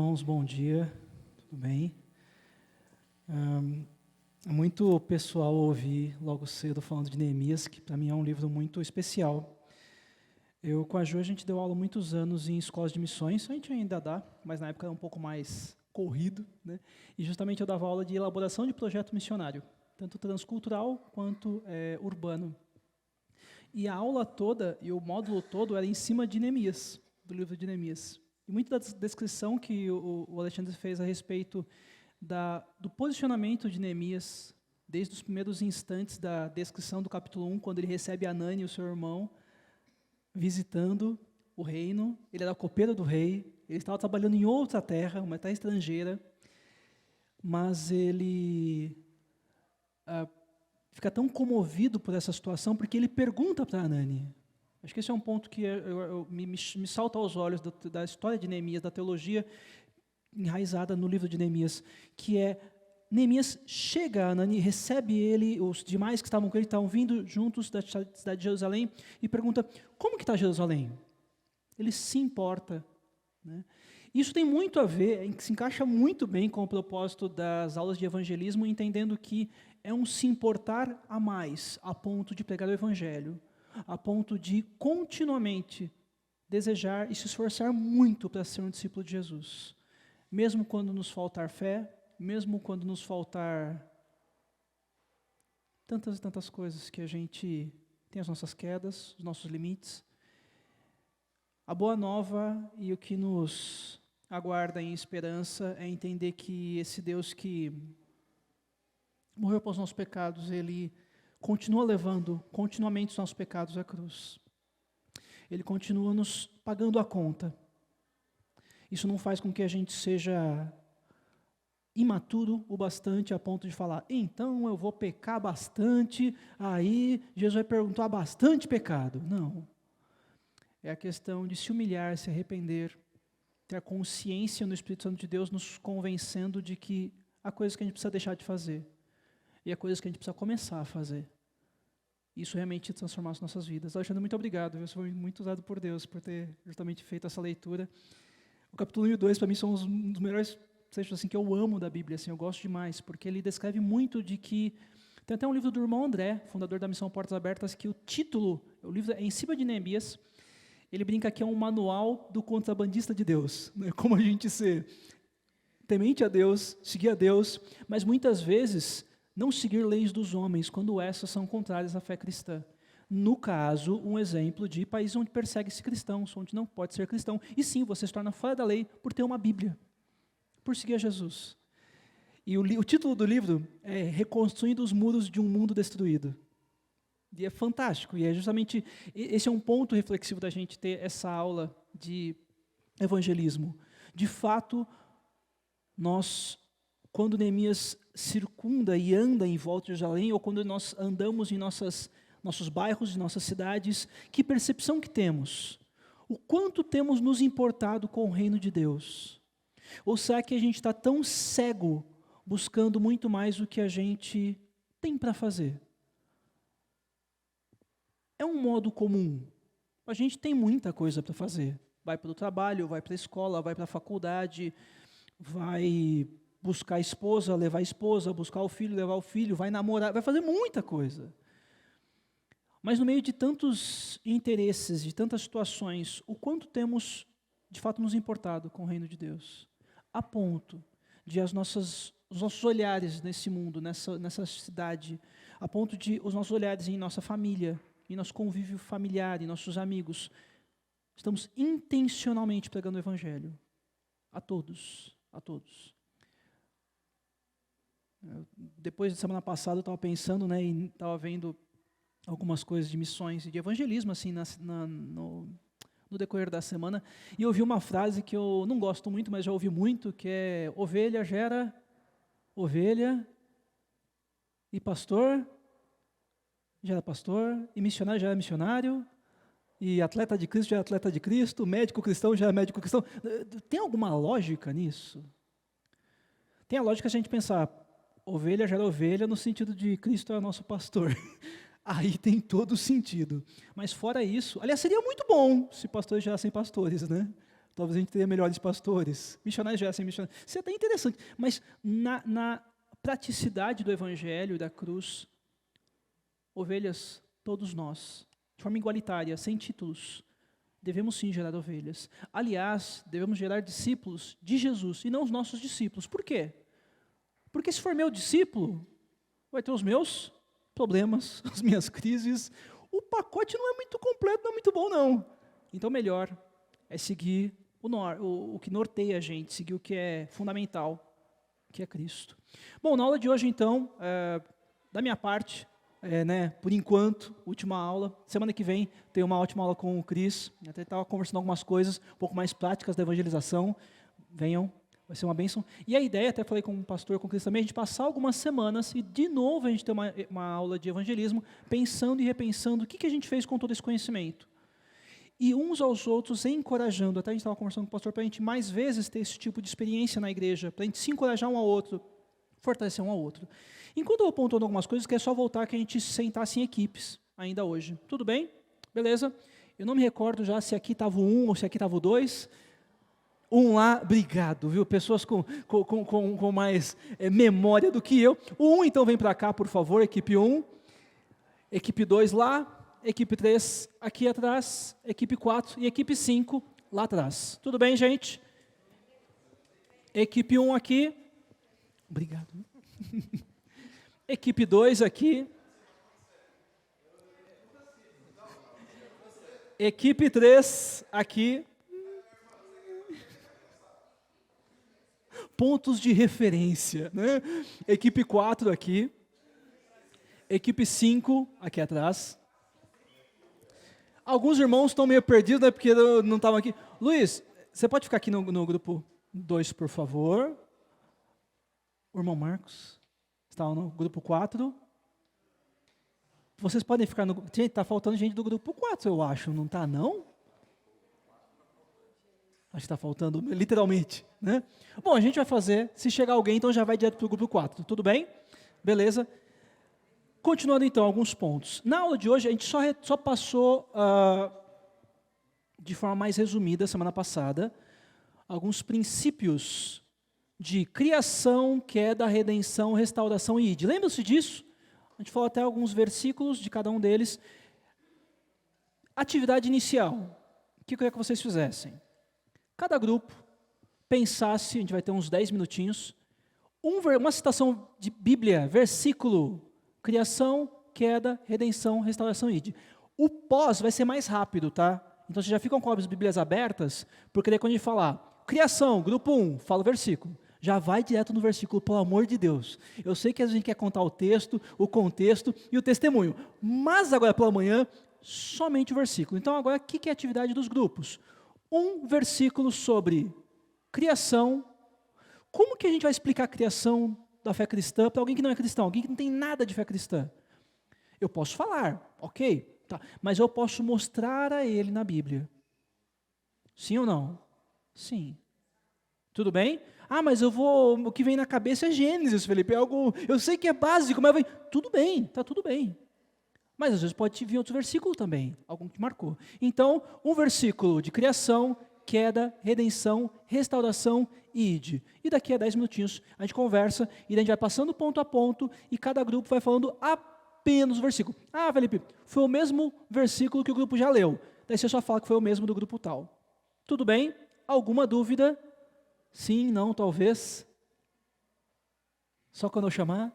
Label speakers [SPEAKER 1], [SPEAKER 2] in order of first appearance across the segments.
[SPEAKER 1] irmãos, bom dia, tudo bem? É muito pessoal ouvir logo cedo falando de Neemias, que para mim é um livro muito especial. Eu com a Ju, a gente deu aula há muitos anos em escolas de missões, a gente ainda dá, mas na época era um pouco mais corrido, né? E justamente eu dava aula de elaboração de projeto missionário, tanto transcultural quanto urbano. E a aula toda, e o módulo todo era em cima de Neemias, do livro de Neemias. E muita da descrição que o Alexandre fez a respeito do posicionamento de Neemias, desde os primeiros instantes da descrição do capítulo 1, quando ele recebe Anani, o seu irmão, visitando o reino. Ele era copeiro do rei, ele estava trabalhando em outra terra, uma terra estrangeira, mas ele fica tão comovido por essa situação, porque ele pergunta para Anani. Acho que esse é um ponto que me salta aos olhos da história de Neemias, da teologia enraizada no livro de Neemias, que é, Neemias chega a Anani, recebe ele, os demais que estavam com ele, estavam vindo juntos da cidade de Jerusalém, e pergunta, como que está Jerusalém? Ele se importa, né? Isso tem muito a ver, se encaixa muito bem com o propósito das aulas de evangelismo, entendendo que é um se importar a mais, a ponto de pregar o evangelho, a ponto de continuamente desejar e se esforçar muito para ser um discípulo de Jesus. Mesmo quando nos faltar fé, mesmo quando nos faltar tantas e tantas coisas que a gente tem as nossas quedas, os nossos limites. A boa nova e o que nos aguarda em esperança é entender que esse Deus que morreu pelos nossos pecados, Ele continua levando continuamente os nossos pecados à cruz. Ele continua nos pagando a conta. Isso não faz com que a gente seja imaturo o bastante a ponto de falar, então eu vou pecar bastante, aí Jesus vai perguntar bastante pecado. Não. É a questão de se humilhar, se arrepender, ter a consciência no Espírito Santo de Deus nos convencendo de que há coisas que a gente precisa deixar de fazer. E há coisas que a gente precisa começar a fazer. Isso realmente transformar as nossas vidas. Alexandre, muito obrigado. Você foi muito usado por Deus por ter justamente feito essa leitura. O capítulo 1 e 2, para mim, são um dos melhores textos assim, que eu amo da Bíblia. Assim, eu gosto demais, porque ele descreve muito de que... Tem até um livro do irmão André, fundador da Missão Portas Abertas, que o título, o livro é em cima de Neemias. Ele brinca que é um manual do contrabandista de Deus. Né? Como a gente ser temente a Deus, seguir a Deus, mas muitas vezes... não seguir leis dos homens, quando essas são contrárias à fé cristã. No caso, um exemplo de país onde persegue-se cristãos, onde não pode ser cristão. E sim, você se torna fora da lei por ter uma Bíblia, por seguir a Jesus. E o título do livro é Reconstruindo os Muros de um Mundo Destruído. E é fantástico, e é justamente, esse é um ponto reflexivo da gente ter essa aula de evangelismo. De fato, quando Neemias circunda e anda em volta de Jerusalém, ou quando nós andamos em nossos bairros, em nossas cidades, que percepção que temos? O quanto temos nos importado com o reino de Deus? Ou será que a gente está tão cego, buscando muito mais o que a gente tem para fazer? É um modo comum. A gente tem muita coisa para fazer. Vai para o trabalho, vai para a escola, vai para a faculdade, vai... buscar a esposa, levar a esposa, buscar o filho, levar o filho, vai namorar, vai fazer muita coisa. Mas no meio de tantos interesses, de tantas situações, o quanto temos, de fato, nos importado com o reino de Deus? A ponto de os nossos olhares nesse mundo, nessa cidade, a ponto de os nossos olhares em nossa família, em nosso convívio familiar, em nossos amigos, estamos intencionalmente pregando o Evangelho. A todos, a todos. Depois da semana passada eu estava pensando, né, e estava vendo algumas coisas de missões e de evangelismo assim no decorrer da semana, e eu ouvi uma frase que eu não gosto muito, mas já ouvi muito, que é: ovelha gera ovelha, e pastor gera pastor, e missionário gera missionário, e atleta de Cristo gera atleta de Cristo, médico cristão gera médico cristão. Tem alguma lógica nisso? Tem a lógica a gente pensar, ovelha gera ovelha no sentido de Cristo é o nosso pastor. Aí tem todo o sentido. Mas fora isso, aliás, seria muito bom se pastores gerassem pastores, né? talvez a gente tenha melhores pastores. Missionários já sem missionários. Isso é até interessante. Mas na praticidade do evangelho e da cruz, ovelhas, todos nós, de forma igualitária, sem títulos, devemos sim gerar ovelhas. Aliás, devemos gerar discípulos de Jesus e não os nossos discípulos. Por quê? Porque se for meu discípulo, vai ter os meus problemas, as minhas crises. O pacote não é muito completo, não é muito bom, não. Então, melhor é seguir o que norteia a gente, seguir o que é fundamental, que é Cristo. Bom, na aula de hoje, então, da minha parte, por enquanto, última aula. Semana que vem tem uma ótima aula com o Cris. Até estava conversando algumas coisas um pouco mais práticas da evangelização. Venham, vai ser uma bênção. E a ideia, até falei com o pastor, com o Cris também, a gente passar algumas semanas e de novo a gente ter uma aula de evangelismo, pensando e repensando o que a gente fez com todo esse conhecimento. E uns aos outros encorajando. Até a gente estava conversando com o pastor para a gente mais vezes ter esse tipo de experiência na igreja, para a gente se encorajar um ao outro, fortalecer um ao outro. Enquanto eu vou apontando algumas coisas, que é só voltar que a gente se sentasse em equipes, ainda hoje. Tudo bem? Beleza? Eu não me recordo já se aqui estava o 1 ou se aqui estava o 2. Um lá, obrigado, viu? Pessoas com mais memória do que eu. O 1 então vem para cá, por favor, equipe 1. Equipe 2 lá. Equipe 3 aqui atrás. Equipe 4 e equipe 5 lá atrás. Tudo bem, gente? Equipe 1 aqui. Obrigado. Equipe 2 aqui. Equipe 3 aqui. Pontos de referência, né? Equipe 4 aqui. Equipe 5 aqui atrás. Alguns irmãos estão meio perdidos, né? Porque não estavam aqui. Luiz, você pode ficar aqui no grupo 2, por favor? O irmão Marcos está no grupo 4. Vocês podem ficar no... Gente, está faltando gente do grupo 4, eu acho. Não está, não? Acho que está faltando, literalmente, né? Bom, a gente vai fazer, se chegar alguém, então já vai direto para o grupo 4. Tudo bem? Beleza? Continuando, então, alguns pontos. Na aula de hoje, a gente só passou, de forma mais resumida, semana passada, alguns princípios de criação, queda, redenção, restauração e ide. Lembra-se disso? A gente falou até alguns versículos de cada um deles. Atividade inicial. O que eu queria que vocês fizessem? Cada grupo pensasse, a gente vai ter uns 10 minutinhos, uma citação de Bíblia, versículo, criação, queda, redenção, restauração e ide. O pós vai ser mais rápido, tá? Então vocês já ficam com as Bíblias abertas, porque daí quando a gente falar criação, grupo 1, fala o versículo. Já vai direto no versículo, pelo amor de Deus. Eu sei que a gente quer contar o texto, o contexto e o testemunho, mas agora pela manhã, somente o versículo. Então agora, o que é a atividade dos grupos? Um versículo sobre criação. Como que a gente vai explicar a criação da fé cristã para alguém que não é cristão, alguém que não tem nada de fé cristã? Eu posso falar, ok, tá, mas eu posso mostrar a ele na Bíblia. Sim ou não? Sim. Tudo bem? Ah, mas o que vem na cabeça é Gênesis, Felipe, é algo, eu sei que é básico, mas tudo bem, tá tudo bem. Mas às vezes pode vir outro versículo também, algum que marcou. Então, um versículo de criação, queda, redenção, restauração e ide. E daqui a 10 minutinhos a gente conversa e a gente vai passando ponto a ponto e cada grupo vai falando apenas o versículo. Ah, Felipe, foi o mesmo versículo que o grupo já leu. Daí você só fala que foi o mesmo do grupo tal. Tudo bem? Alguma dúvida? Sim, não, talvez? Só quando eu chamar?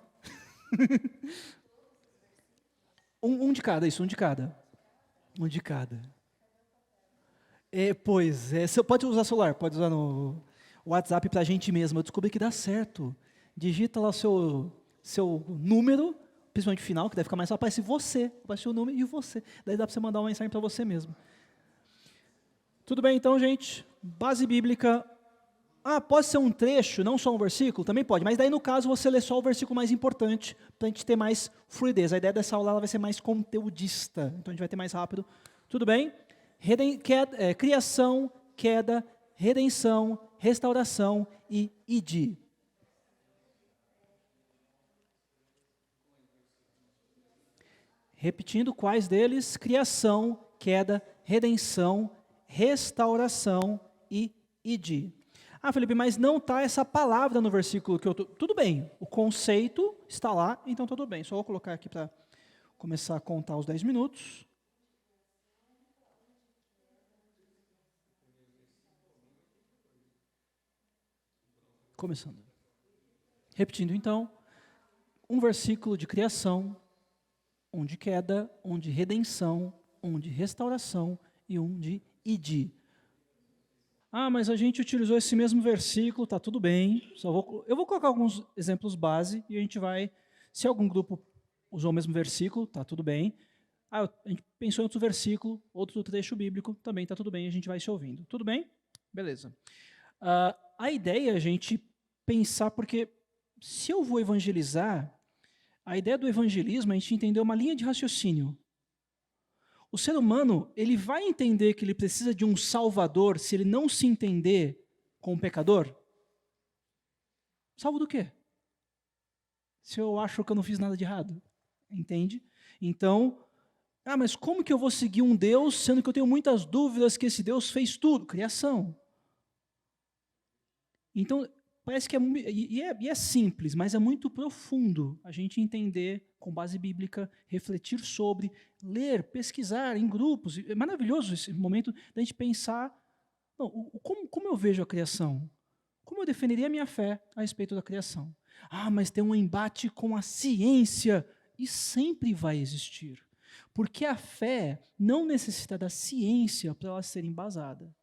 [SPEAKER 1] Um de cada, isso, um de cada. Um de cada. Pois é, você pode usar celular, pode usar no WhatsApp para a gente mesmo. Eu descobri que dá certo. Digita lá o seu número, principalmente final, que deve ficar mais fácil, aparece você, aparece o número e você. Daí dá para você mandar uma mensagem para você mesmo. Tudo bem então, gente? Base bíblica. Pode ser um trecho, não só um versículo? Também pode, mas daí no caso você lê só o versículo mais importante, para a gente ter mais fluidez. A ideia dessa aula ela vai ser mais conteudista, então a gente vai ter mais rápido. Tudo bem? Criação, queda, redenção, restauração e ide. Repetindo, quais deles? Criação, queda, redenção, restauração e ide. Ah, Felipe, mas não está essa palavra no versículo que eu estou... Tudo bem, o conceito está lá, então tudo bem. Só vou colocar aqui para começar a contar os 10 minutos. Começando. Repetindo então, um versículo de criação, um de queda, um de redenção, um de restauração e um de ide. Ah, mas a gente utilizou esse mesmo versículo, tá tudo bem. Eu vou colocar alguns exemplos base e a gente vai, se algum grupo usou o mesmo versículo, tá tudo bem. Ah, a gente pensou em outro versículo, outro trecho bíblico, também tá tudo bem, a gente vai se ouvindo. Tudo bem? Beleza. A ideia é a gente pensar, porque se eu vou evangelizar, a ideia do evangelismo é a gente entender uma linha de raciocínio. O ser humano, ele vai entender que ele precisa de um salvador se ele não se entender como pecador? Salvo do quê? Se eu acho que eu não fiz nada de errado. Entende? Então, mas como que eu vou seguir um Deus, sendo que eu tenho muitas dúvidas que esse Deus fez tudo? Criação. Então, parece que é simples, mas é muito profundo a gente entender com base bíblica, refletir sobre, ler, pesquisar em grupos. É maravilhoso esse momento da gente pensar, como eu vejo a criação? Como eu definiria a minha fé a respeito da criação? Mas tem um embate com a ciência, e sempre vai existir. Porque a fé não necessita da ciência para ela ser embasada.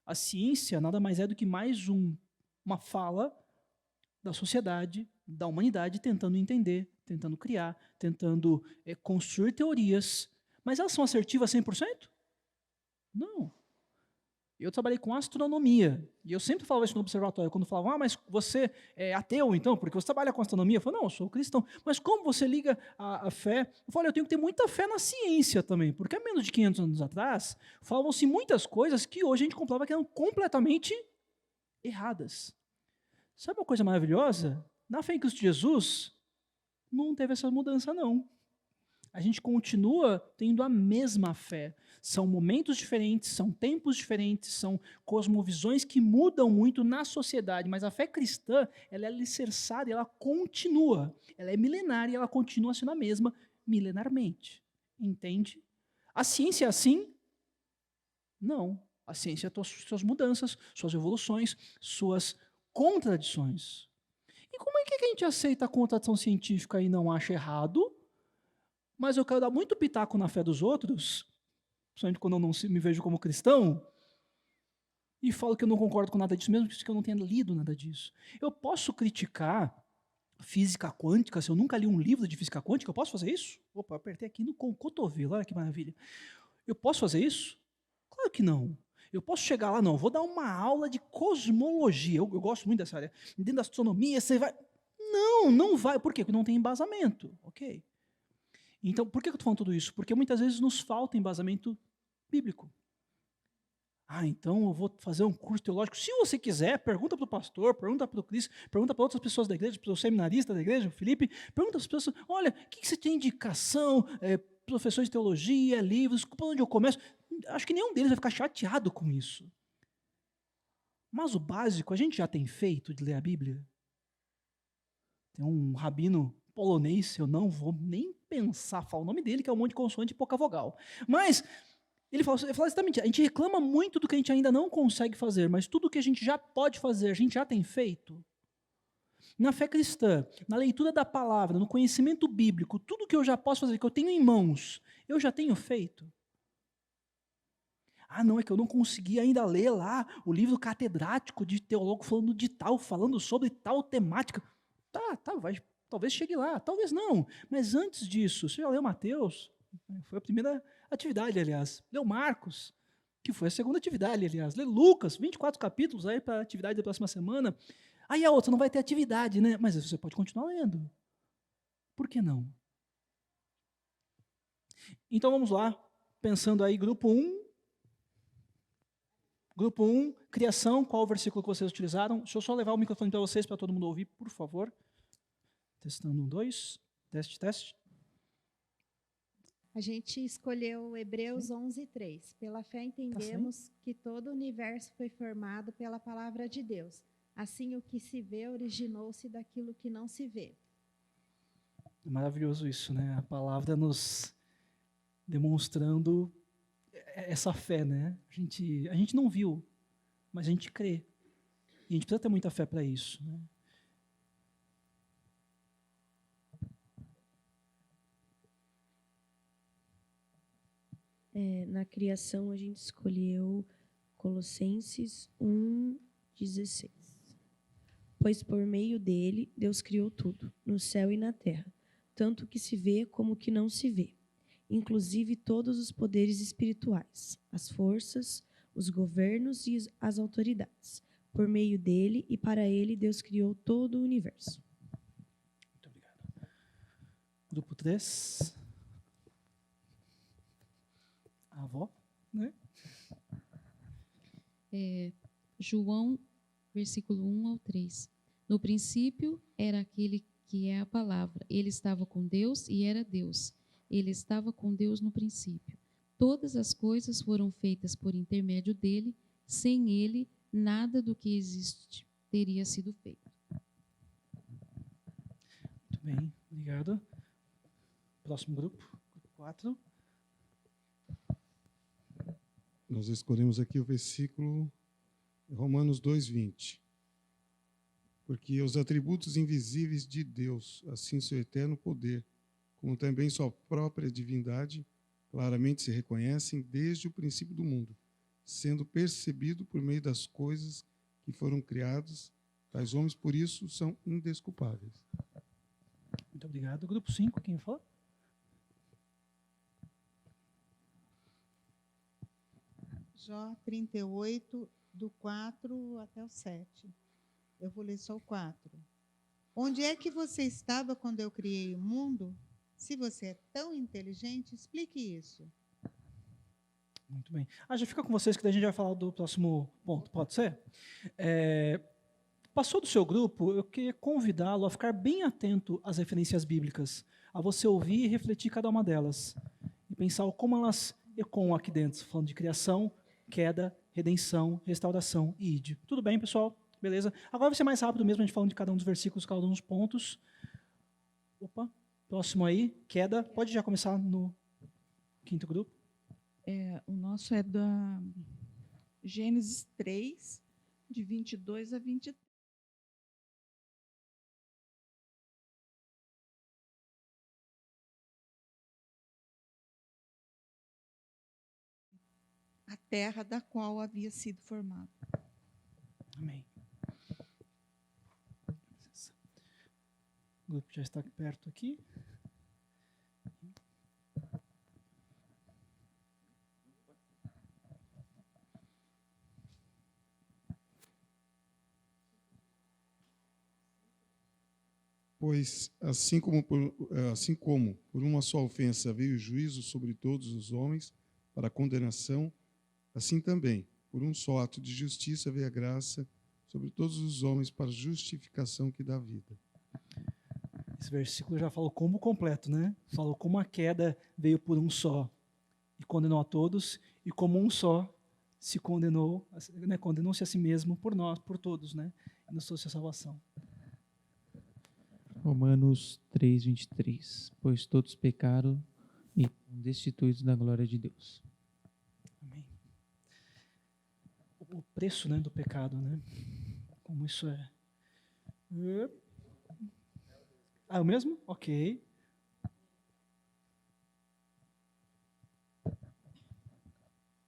[SPEAKER 1] A ciência nada mais é do que mais uma fala da sociedade, da humanidade, tentando entender, tentando criar, tentando construir teorias. Mas elas são assertivas 100%? Não. Eu trabalhei com astronomia, e eu sempre falava isso no observatório, quando falavam, mas você é ateu então, porque você trabalha com astronomia? Eu falei, não, eu sou cristão. Mas como você liga a fé? Eu falei, eu tenho que ter muita fé na ciência também, porque há menos de 500 anos atrás, falavam-se muitas coisas que hoje a gente comprova que eram completamente erradas. Sabe uma coisa maravilhosa? Na fé em Cristo Jesus, não teve essa mudança não. A gente continua tendo a mesma fé. São momentos diferentes, são tempos diferentes, são cosmovisões que mudam muito na sociedade, mas a fé cristã, ela é alicerçada e ela continua. Ela é milenar e ela continua sendo a mesma milenarmente. Entende? A ciência é assim? Não. A ciência tem suas mudanças, suas evoluções, suas contradições. E como é que a gente aceita a contradição científica e não acha errado? Mas eu quero dar muito pitaco na fé dos outros, principalmente quando eu não me vejo como cristão, e falo que eu não concordo com nada disso, mesmo que eu não tenha lido nada disso. Eu posso criticar física quântica, se eu nunca li um livro de física quântica, eu posso fazer isso? Opa, eu apertei aqui no cotovelo, olha que maravilha. Eu posso fazer isso? Claro que não. Eu posso chegar lá, não, vou dar uma aula de cosmologia, eu gosto muito dessa área. Dentro da astronomia, você vai... Não vai. Por quê? Porque não tem embasamento, ok? Então, por que eu estou falando tudo isso? Porque muitas vezes nos falta embasamento bíblico. Então eu vou fazer um curso teológico. Se você quiser, pergunta para o pastor, pergunta para o Cris, pergunta para outras pessoas da igreja, para o seminarista da igreja, o Felipe, pergunta para as pessoas, olha, o que você tem de indicação, professor de teologia, livros, por onde eu começo? Acho que nenhum deles vai ficar chateado com isso. Mas o básico, a gente já tem feito de ler a Bíblia? Tem um rabino polonês, eu não vou nem pensar, falar o nome dele, que é um monte de consoante e pouca vogal. Mas ele fala exatamente, a gente reclama muito do que a gente ainda não consegue fazer, mas tudo que a gente já pode fazer, a gente já tem feito. Na fé cristã, na leitura da palavra, no conhecimento bíblico, tudo que eu já posso fazer, que eu tenho em mãos, eu já tenho feito. Não, é que eu não consegui ainda ler lá o livro catedrático de teólogo falando sobre tal temática. Vai, talvez chegue lá, talvez não. Mas antes disso, você já leu Mateus? Foi a primeira atividade, aliás. Leu Marcos, que foi a segunda atividade, aliás. Leu Lucas, 24 capítulos aí para a atividade da próxima semana. Aí a outra não vai ter atividade, né? Mas você pode continuar lendo. Por que não? Então vamos lá, pensando aí, grupo 1. Grupo 1, criação, qual o versículo que vocês utilizaram? Deixa eu só levar o microfone para vocês, para todo mundo ouvir, por favor. Testando 1, 2, teste.
[SPEAKER 2] A gente escolheu Hebreus 11:3. Pela fé entendemos que todo o universo foi formado pela palavra de Deus. Assim, o que se vê originou-se daquilo que não se vê.
[SPEAKER 1] É maravilhoso isso, né? A palavra nos demonstrando essa fé, né? A gente não viu, mas a gente crê. E a gente precisa ter muita fé para isso, né?
[SPEAKER 3] Na criação, a gente escolheu Colossenses 1:16. Pois por meio dele, Deus criou tudo, no céu e na terra, tanto o que se vê como o que não se vê, inclusive todos os poderes espirituais, as forças, os governos e as autoridades. Por meio dele e para ele, Deus criou todo o universo.
[SPEAKER 1] Muito obrigado. Grupo 3. A avó, né?
[SPEAKER 4] João, versículo 1 ao 3. No princípio era aquele que é a palavra. Ele estava com Deus e era Deus. Ele estava com Deus no princípio. Todas as coisas foram feitas por intermédio dele. Sem ele, nada do que existe teria sido feito.
[SPEAKER 1] Muito bem, obrigado. Próximo grupo, grupo 4.
[SPEAKER 5] Nós escolhemos aqui o versículo Romanos 2:20. Porque os atributos invisíveis de Deus, assim seu eterno poder, como também sua própria divindade, claramente se reconhecem desde o princípio do mundo, sendo percebido por meio das coisas que foram criadas. Tais homens, por isso, são indesculpáveis.
[SPEAKER 1] Muito obrigado. Grupo 5, quem fala?
[SPEAKER 6] Jó 38, do 4 até o 7. Eu vou ler só o 4. Onde é que você estava quando eu criei o mundo? Se você é tão inteligente, explique isso.
[SPEAKER 1] Muito bem. Já fica com vocês que daí a gente vai falar do próximo ponto, pode ser? Passou do seu grupo, eu queria convidá-lo a ficar bem atento às referências bíblicas, a você ouvir e refletir cada uma delas, e pensar como elas ecoam aqui dentro, falando de criação, queda, redenção, restauração e ide. Tudo bem, pessoal? Beleza? Agora vai ser mais rápido mesmo, a gente falando de cada um dos versículos, cada um dos pontos. Opa, próximo aí, queda. Pode já começar no quinto grupo.
[SPEAKER 7] O nosso é da Gênesis 3, de 22 a 23. A terra da qual havia sido formado.
[SPEAKER 1] Amém. O grupo já está perto aqui.
[SPEAKER 5] Pois, assim como por uma só ofensa veio o juízo sobre todos os homens para a condenação, assim também, por um só ato de justiça veio a graça sobre todos os homens para a justificação que dá vida.
[SPEAKER 1] Esse versículo já falou como completo, né? Falou como a queda veio por um só e condenou a todos, e como um só se condenou, né? Condenou-se a si mesmo por nós, por todos, né? E nos trouxe a salvação.
[SPEAKER 8] Romanos 3:23. Pois todos pecaram e destituídos da glória de Deus.
[SPEAKER 1] Amém. O preço, né, do pecado, né? Como isso é. É o mesmo? Ok.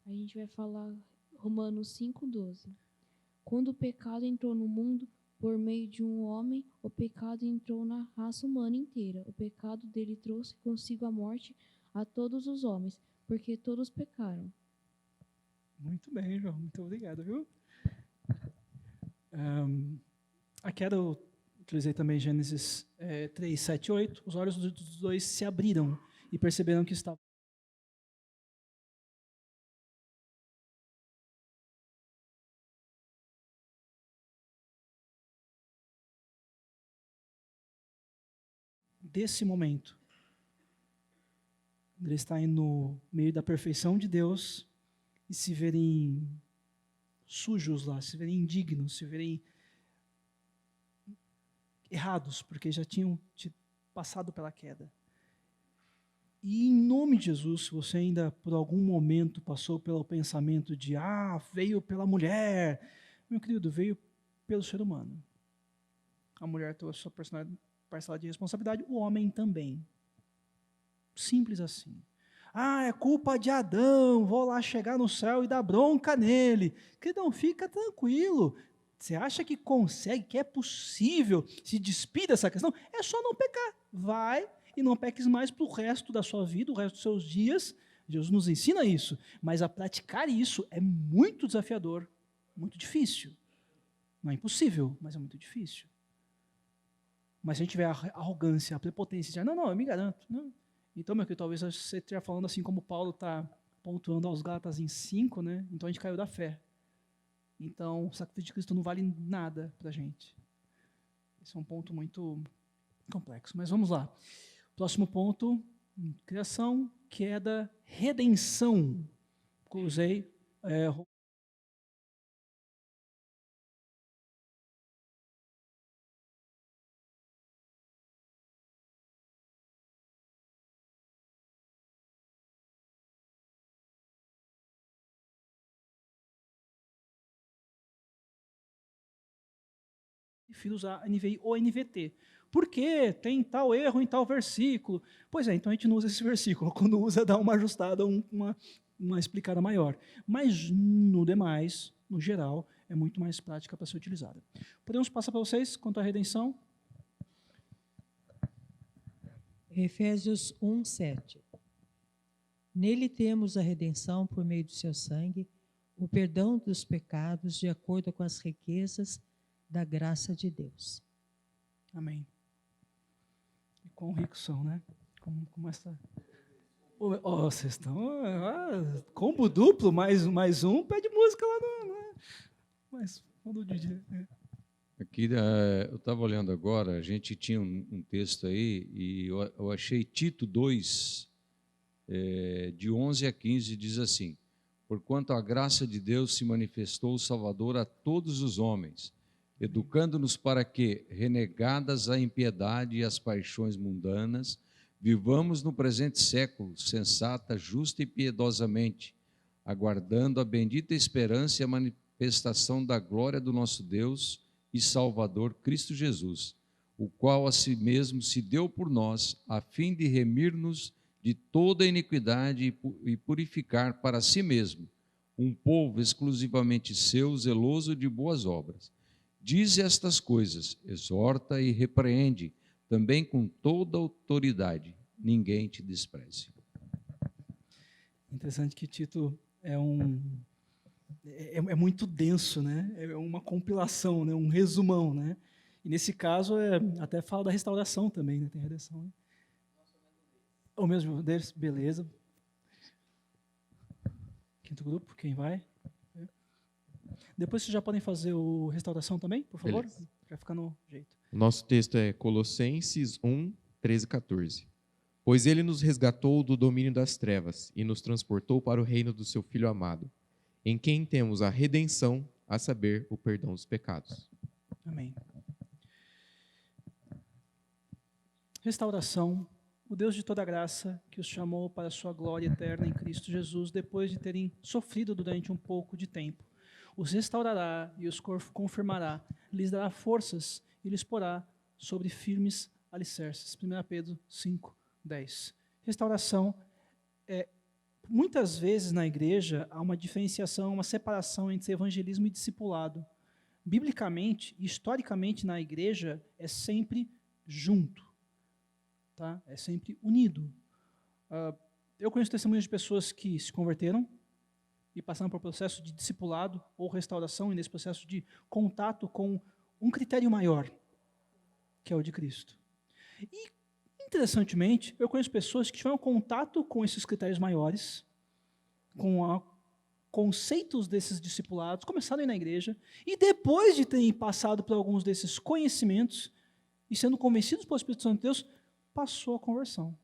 [SPEAKER 3] A gente vai falar Romanos 5:12. Quando o pecado entrou no mundo, por meio de um homem, o pecado entrou na raça humana inteira. O pecado dele trouxe consigo a morte a todos os homens, porque todos pecaram.
[SPEAKER 1] Muito bem, João. Muito obrigado, viu? A queda, eu utilizei também Gênesis 3, 7, 8. Os olhos dos dois se abriram e perceberam que estavam desse momento. Eles estarem no meio da perfeição de Deus e se verem sujos lá, se verem indignos, se verem errados, porque já tinham passado pela queda. E em nome de Jesus, se você ainda por algum momento passou pelo pensamento de veio pela mulher, meu querido, veio pelo ser humano. A mulher tem a sua parcela de responsabilidade, o homem também. Simples assim. É culpa de Adão, vou lá chegar no céu e dar bronca nele. Queridão, fica tranquilo. Você acha que consegue, que é possível se despir dessa questão? É só não pecar. Vai e não peques mais para o resto da sua vida, o resto dos seus dias. Deus nos ensina isso. Mas a praticar isso é muito desafiador, muito difícil. Não é impossível, mas é muito difícil. Mas se a gente tiver a arrogância, a prepotência, de não, eu me garanto. Não. Então, meu querido, talvez você esteja falando assim como Paulo está pontuando aos Gálatas em 5, né? Então a gente caiu da fé. Então, o sacrifício de Cristo não vale nada para a gente. Esse é um ponto muito complexo. Mas vamos lá. Próximo ponto, criação, queda, redenção. Usei prefiro usar NVI ou NVT. Por quê? Tem tal erro em tal versículo. Pois é, então a gente não usa esse versículo. Quando usa, dá uma ajustada, uma explicada maior. Mas, no demais, no geral, é muito mais prática para ser utilizada. Podemos passar para vocês quanto à redenção?
[SPEAKER 9] Efésios 1:7. Nele temos a redenção por meio do seu sangue, o perdão dos pecados de acordo com as riquezas da graça de Deus.
[SPEAKER 1] Amém. E quão ricos são, né? Como essa... vocês estão... combo duplo, mais um, pede música lá no... Mas, fundo de dia.
[SPEAKER 10] Aqui, eu estava olhando agora, a gente tinha um texto aí, e eu achei Tito 2, de 11 a 15, diz assim: porquanto a graça de Deus se manifestou o Salvador a todos os homens, educando-nos para que, renegadas a impiedade e as paixões mundanas, vivamos no presente século, sensata, justa e piedosamente, aguardando a bendita esperança e a manifestação da glória do nosso Deus e Salvador Cristo Jesus, o qual a si mesmo se deu por nós, a fim de remir-nos de toda iniquidade e purificar para si mesmo um povo exclusivamente seu, zeloso de boas obras. Diz estas coisas, exorta e repreende, também com toda autoridade. Ninguém te despreze.
[SPEAKER 1] Interessante que Tito é muito denso, né? É uma compilação, né? Um resumão, né? E nesse caso até fala da restauração também, né? Tem redenção. Né? O mesmo deles, beleza. Quinto grupo, quem vai? Depois vocês já podem fazer o restauração também, por favor? Para ficar no jeito.
[SPEAKER 11] O nosso texto é Colossenses 1, 13 e 14. Pois ele nos resgatou do domínio das trevas e nos transportou para o reino do seu Filho amado, em quem temos a redenção, a saber, o perdão dos pecados.
[SPEAKER 1] Amém. Restauração. O Deus de toda graça, que os chamou para a sua glória eterna em Cristo Jesus, depois de terem sofrido durante um pouco de tempo, os restaurará e os confirmará, lhes dará forças e lhes porá sobre firmes alicerces. 1 Pedro 5, 10. Restauração. Muitas vezes na igreja há uma diferenciação, uma separação entre evangelismo e discipulado. Biblicamente, historicamente na igreja, é sempre junto. Tá? É sempre unido. Eu conheço testemunhos de pessoas que se converteram e passaram por um processo de discipulado ou restauração, e nesse processo de contato com um critério maior, que é o de Cristo. E, interessantemente, eu conheço pessoas que tiveram contato com esses critérios maiores, com conceitos desses discipulados, começaram a ir na igreja, e depois de terem passado por alguns desses conhecimentos, e sendo convencidos pelo Espírito Santo de Deus, passou a conversão.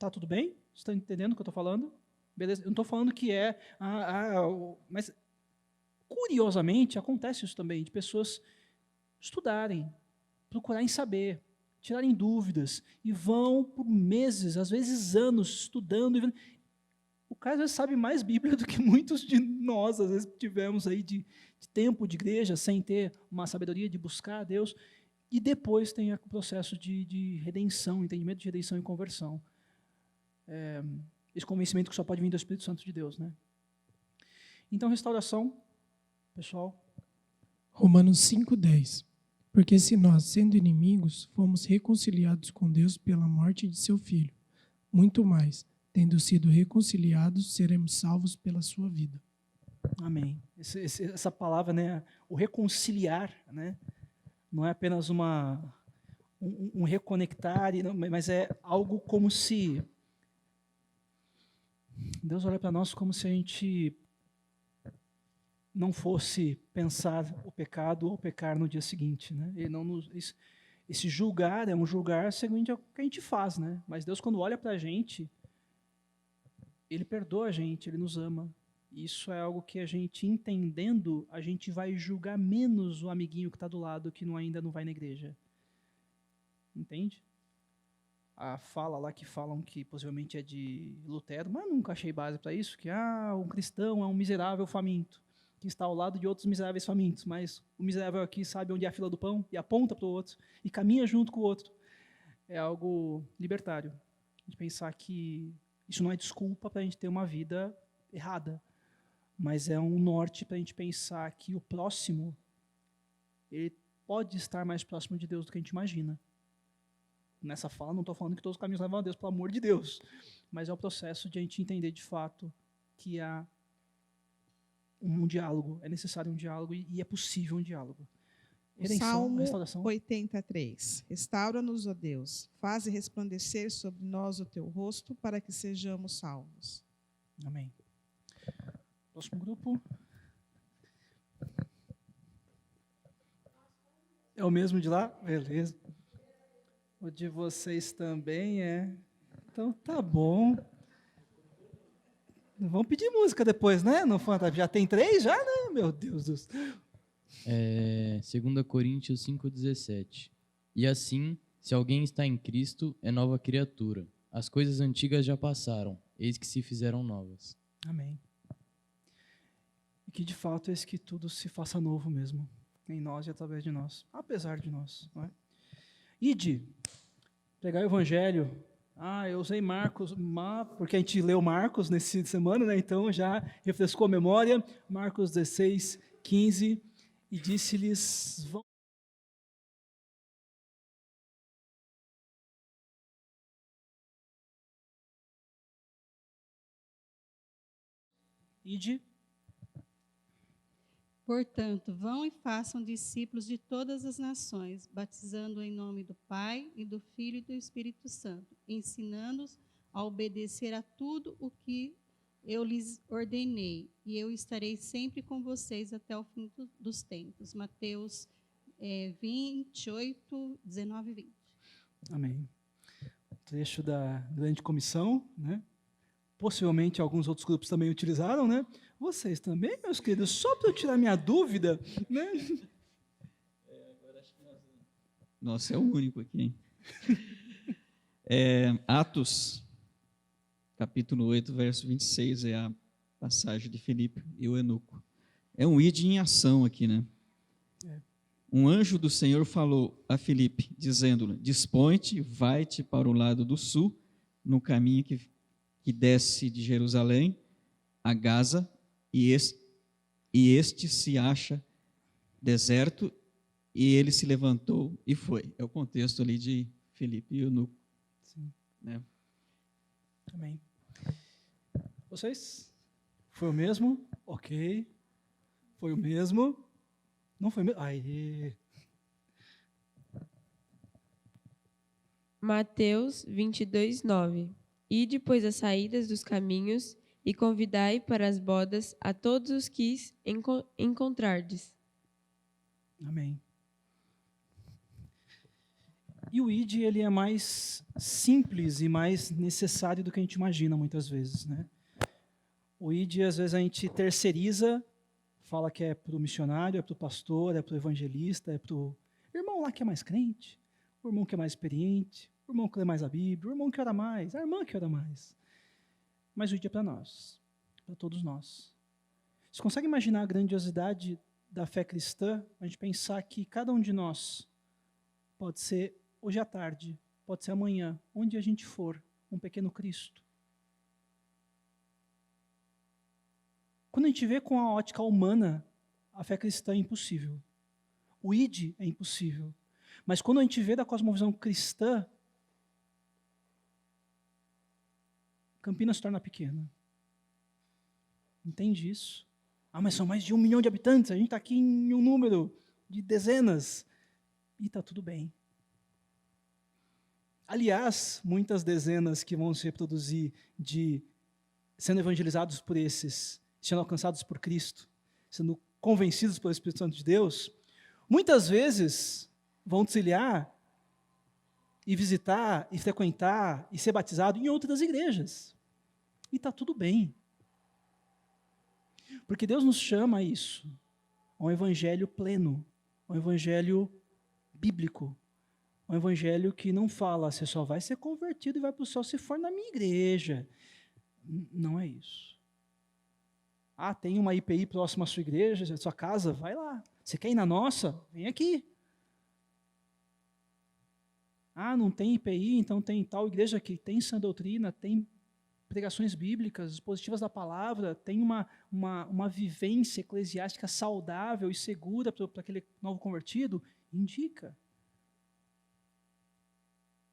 [SPEAKER 1] Tá tudo bem? Vocês estão entendendo o que eu estou falando? Beleza? Eu não estou falando que é... mas, curiosamente, acontece isso também, de pessoas estudarem, procurarem saber, tirarem dúvidas, e vão por meses, às vezes anos, estudando. O cara às vezes sabe mais Bíblia do que muitos de nós, às vezes, tivemos aí de tempo de igreja, sem ter uma sabedoria de buscar a Deus, e depois tem o processo de redenção, entendimento de redenção e conversão. Esse convencimento que só pode vir do Espírito Santo de Deus, né? Então, restauração, pessoal.
[SPEAKER 12] Romanos 5:10. Porque se nós, sendo inimigos, fomos reconciliados com Deus pela morte de seu Filho, muito mais, tendo sido reconciliados, seremos salvos pela sua vida.
[SPEAKER 1] Amém. Essa palavra, né, o reconciliar, né, não é apenas um reconectar, mas é algo como se Deus olha para nós como se a gente não fosse pensar o pecado ou pecar no dia seguinte, né? Ele não esse julgar é um julgar seguinte ao que a gente faz, né? Mas Deus, quando olha para a gente, Ele perdoa a gente, Ele nos ama. Isso é algo que a gente entendendo, a gente vai julgar menos o amiguinho que está do lado que ainda não vai na igreja. Entende? A fala lá que falam que possivelmente é de Lutero, mas nunca achei base para isso, que um cristão é um miserável faminto, que está ao lado de outros miseráveis famintos, mas o miserável aqui sabe onde é a fila do pão e aponta para o outro e caminha junto com o outro. É algo libertário, de pensar que isso não é desculpa para a gente ter uma vida errada, mas é um norte para a gente pensar que o próximo, ele pode estar mais próximo de Deus do que a gente imagina. Nessa fala, não estou falando que todos os caminhos levam a Deus, pelo amor de Deus, mas é o processo de a gente entender de fato que há um diálogo, é necessário um diálogo e é possível um diálogo. Redenção,
[SPEAKER 13] Salmo
[SPEAKER 1] restauração.
[SPEAKER 13] 83. Restaura-nos, ó Deus, faze resplandecer sobre nós o teu rosto, para que sejamos salvos.
[SPEAKER 1] Amém. Próximo grupo. É o mesmo de lá? Beleza. O de vocês também é. Então tá bom. Vamos pedir música depois, né? No Fantasma. Já tem 3 já, né? Meu Deus do céu.
[SPEAKER 14] 2 Coríntios 5,17. E assim, se alguém está em Cristo, é nova criatura. As coisas antigas já passaram, eis que se fizeram novas.
[SPEAKER 1] Amém. E que de fato é que tudo se faça novo mesmo, em nós e através de nós, apesar de nós. Não é? Ide, pregar o Evangelho. Eu usei Marcos, porque a gente leu Marcos nessa semana, né? Então já refrescou a memória. Marcos 16, 15, e disse-lhes: vão. Ide.
[SPEAKER 15] Portanto, vão e façam discípulos de todas as nações, batizando em nome do Pai, e do Filho e do Espírito Santo, ensinando-os a obedecer a tudo o que eu lhes ordenei, e eu estarei sempre com vocês até o fim dos tempos. Mateus 28, 19 e 20.
[SPEAKER 1] Amém. Trecho da grande comissão, né? Possivelmente alguns outros grupos também utilizaram, né? Vocês também, meus queridos, só para eu tirar minha dúvida, né?
[SPEAKER 16] Agora acho que nossa, é o único aqui, hein? Atos, capítulo 8, verso 26, é a passagem de Filipe e o eunuco. É um ide em ação aqui, né? Um anjo do Senhor falou a Filipe, dizendo-lhe: dispõe-te, vai-te para o lado do sul, no caminho que desce de Jerusalém a Gaza, e este se acha deserto, e ele se levantou e foi. É o contexto ali de Filipe e eunuco.
[SPEAKER 1] Sim.
[SPEAKER 16] Né?
[SPEAKER 1] Amém. Vocês? Foi o mesmo? Ok. Foi o mesmo? Não foi mesmo? Aí.
[SPEAKER 3] Mateus 22, 9. Ide, pois, as saídas dos caminhos e convidai para as bodas a todos os que encontrardes.
[SPEAKER 1] Amém. E o ID ele é mais simples e mais necessário do que a gente imagina muitas vezes, né? O ID, às vezes, a gente terceiriza, fala que é para o missionário, é para o pastor, é para o evangelista, é para o irmão lá que é mais crente, o irmão que é mais experiente, o irmão que lê mais a Bíblia, o irmão que ora mais, a irmã que ora mais. Mas o ID é para nós, para todos nós. Você consegue imaginar a grandiosidade da fé cristã? A gente pensar que cada um de nós pode ser hoje à tarde, pode ser amanhã, onde a gente for, um pequeno Cristo. Quando a gente vê com a ótica humana, a fé cristã é impossível. O ID é impossível. Mas quando a gente vê da cosmovisão cristã, Campinas se torna pequena. Entende isso? Ah, mas são mais de 1 milhão de habitantes, a gente está aqui em um número de dezenas. E está tudo bem. Aliás, muitas dezenas que vão se reproduzir de sendo evangelizados por esses, sendo alcançados por Cristo, sendo convencidos pelo Espírito Santo de Deus, muitas vezes vão trilhar e visitar, e frequentar, e ser batizado em outras igrejas. E está tudo bem. Porque Deus nos chama a isso, a um evangelho pleno, a um evangelho bíblico, um evangelho que não fala, você só vai ser convertido e vai para o céu se for na minha igreja. Não é isso. Ah, tem uma IPI próxima à sua igreja, à sua casa, vai lá. Você quer ir na nossa? Vem aqui. Ah, não tem IPI, então tem tal igreja que tem sã doutrina, tem pregações bíblicas, expositivas da palavra, tem uma vivência eclesiástica saudável e segura para aquele novo convertido, indica.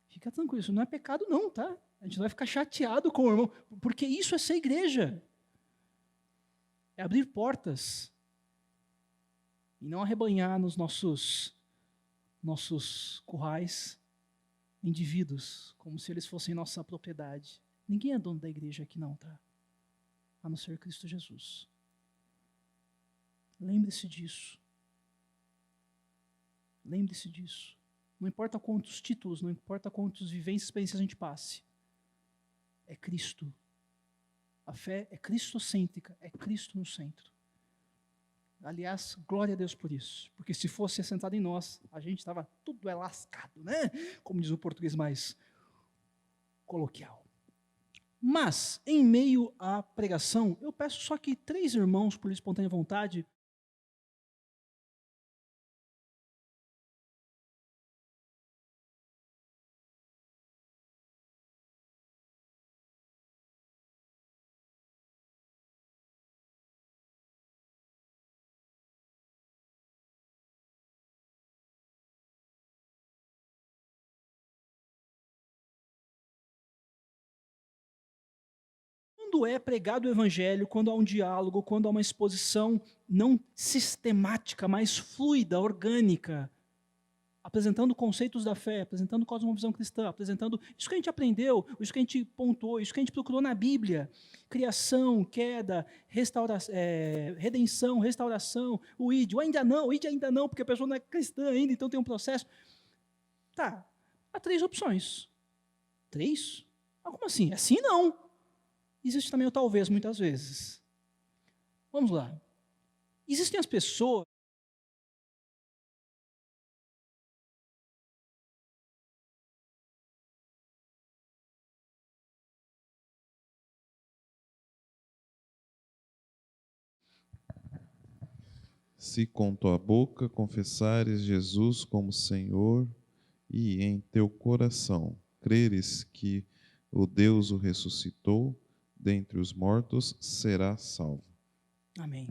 [SPEAKER 1] Fica tranquilo, isso não é pecado não, tá? A gente não vai ficar chateado com o irmão, porque isso é ser igreja. É abrir portas e não arrebanhar nos nossos currais indivíduos, como se eles fossem nossa propriedade. Ninguém é dono da igreja aqui não, tá? A não ser Cristo Jesus. Lembre-se disso. Lembre-se disso. Não importa quantos títulos, não importa quantos vivências, experiências a gente passe. É Cristo. A fé é cristocêntrica, é Cristo no centro. Aliás, glória a Deus por isso, porque se fosse assentado em nós, a gente estava tudo lascado, né? Como diz o português mais coloquial. Mas, em meio à pregação, eu peço só que 3 irmãos, por espontânea vontade, quando é pregado o evangelho, quando há um diálogo, quando há uma exposição não sistemática, mas fluida, orgânica, apresentando conceitos da fé, apresentando cosmovisão cristã, apresentando isso que a gente aprendeu, isso que a gente pontuou, isso que a gente procurou na Bíblia, criação, queda, redenção, restauração, o ID ainda não, porque a pessoa não é cristã ainda, então tem um processo. Tá, há 3 opções. 3? Ah, como assim? Assim não. Existe também o talvez, muitas vezes. Vamos lá. Existem as pessoas
[SPEAKER 17] Se com tua boca confessares Jesus como Senhor e em teu coração creres que o Deus o ressuscitou dentre os mortos, será salvo.
[SPEAKER 1] Amém.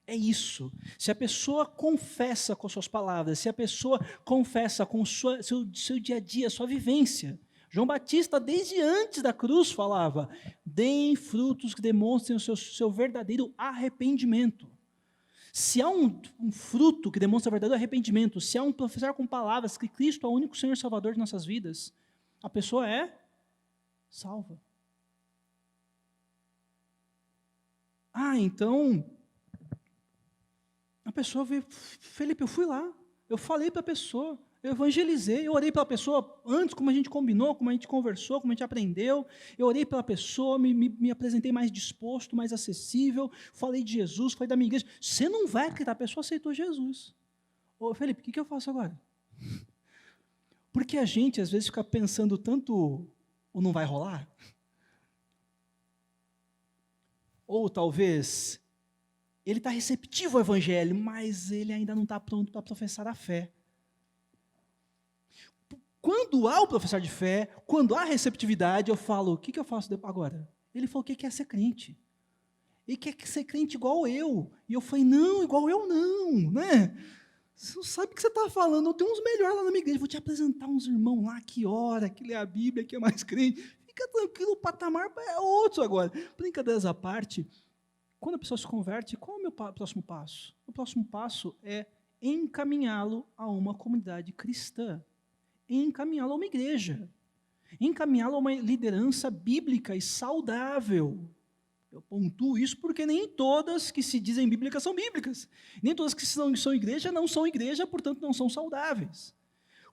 [SPEAKER 1] É isso. Se a pessoa confessa com suas palavras, se a pessoa confessa com seu dia a dia, sua vivência. João Batista, desde antes da cruz, falava: deem frutos que demonstrem o seu verdadeiro arrependimento. Se há um fruto que demonstra verdadeiro arrependimento, se há um professar com palavras que Cristo é o único Senhor e Salvador de nossas vidas, a pessoa é salva. Ah, então, a pessoa veio, Felipe, eu fui lá, eu falei para a pessoa, Eu evangelizei, eu orei pela pessoa antes, como a gente combinou, como a gente conversou, como a gente aprendeu. Eu orei pela pessoa, me apresentei mais disposto, mais acessível, falei de Jesus, falei da minha igreja. Você não vai acreditar, a pessoa aceitou Jesus. Ô, Felipe, o que eu faço agora? Porque a gente, às vezes, fica pensando tanto o não vai rolar. Ou talvez ele está receptivo ao evangelho, mas ele ainda não está pronto para professar a fé. Quando há o professor de fé, quando há receptividade, eu falo, o que eu faço agora? Ele falou que quer ser crente. Ele quer ser crente igual eu. E eu falei, não, igual eu não, né? Você não sabe o que você está falando, eu tenho uns melhores lá na minha igreja, vou te apresentar uns irmãos lá que ora, que lê a Bíblia, que é mais crente. Fica tranquilo, o patamar é outro agora. Brincadeiras à parte, quando a pessoa se converte, qual é o meu próximo passo? O próximo passo é encaminhá-lo a uma comunidade cristã, encaminhá-lo a uma igreja, encaminhá-lo a uma liderança bíblica e saudável. Eu pontuo isso porque nem todas que se dizem bíblicas são bíblicas. Nem todas que são igreja não são igreja, portanto não são saudáveis.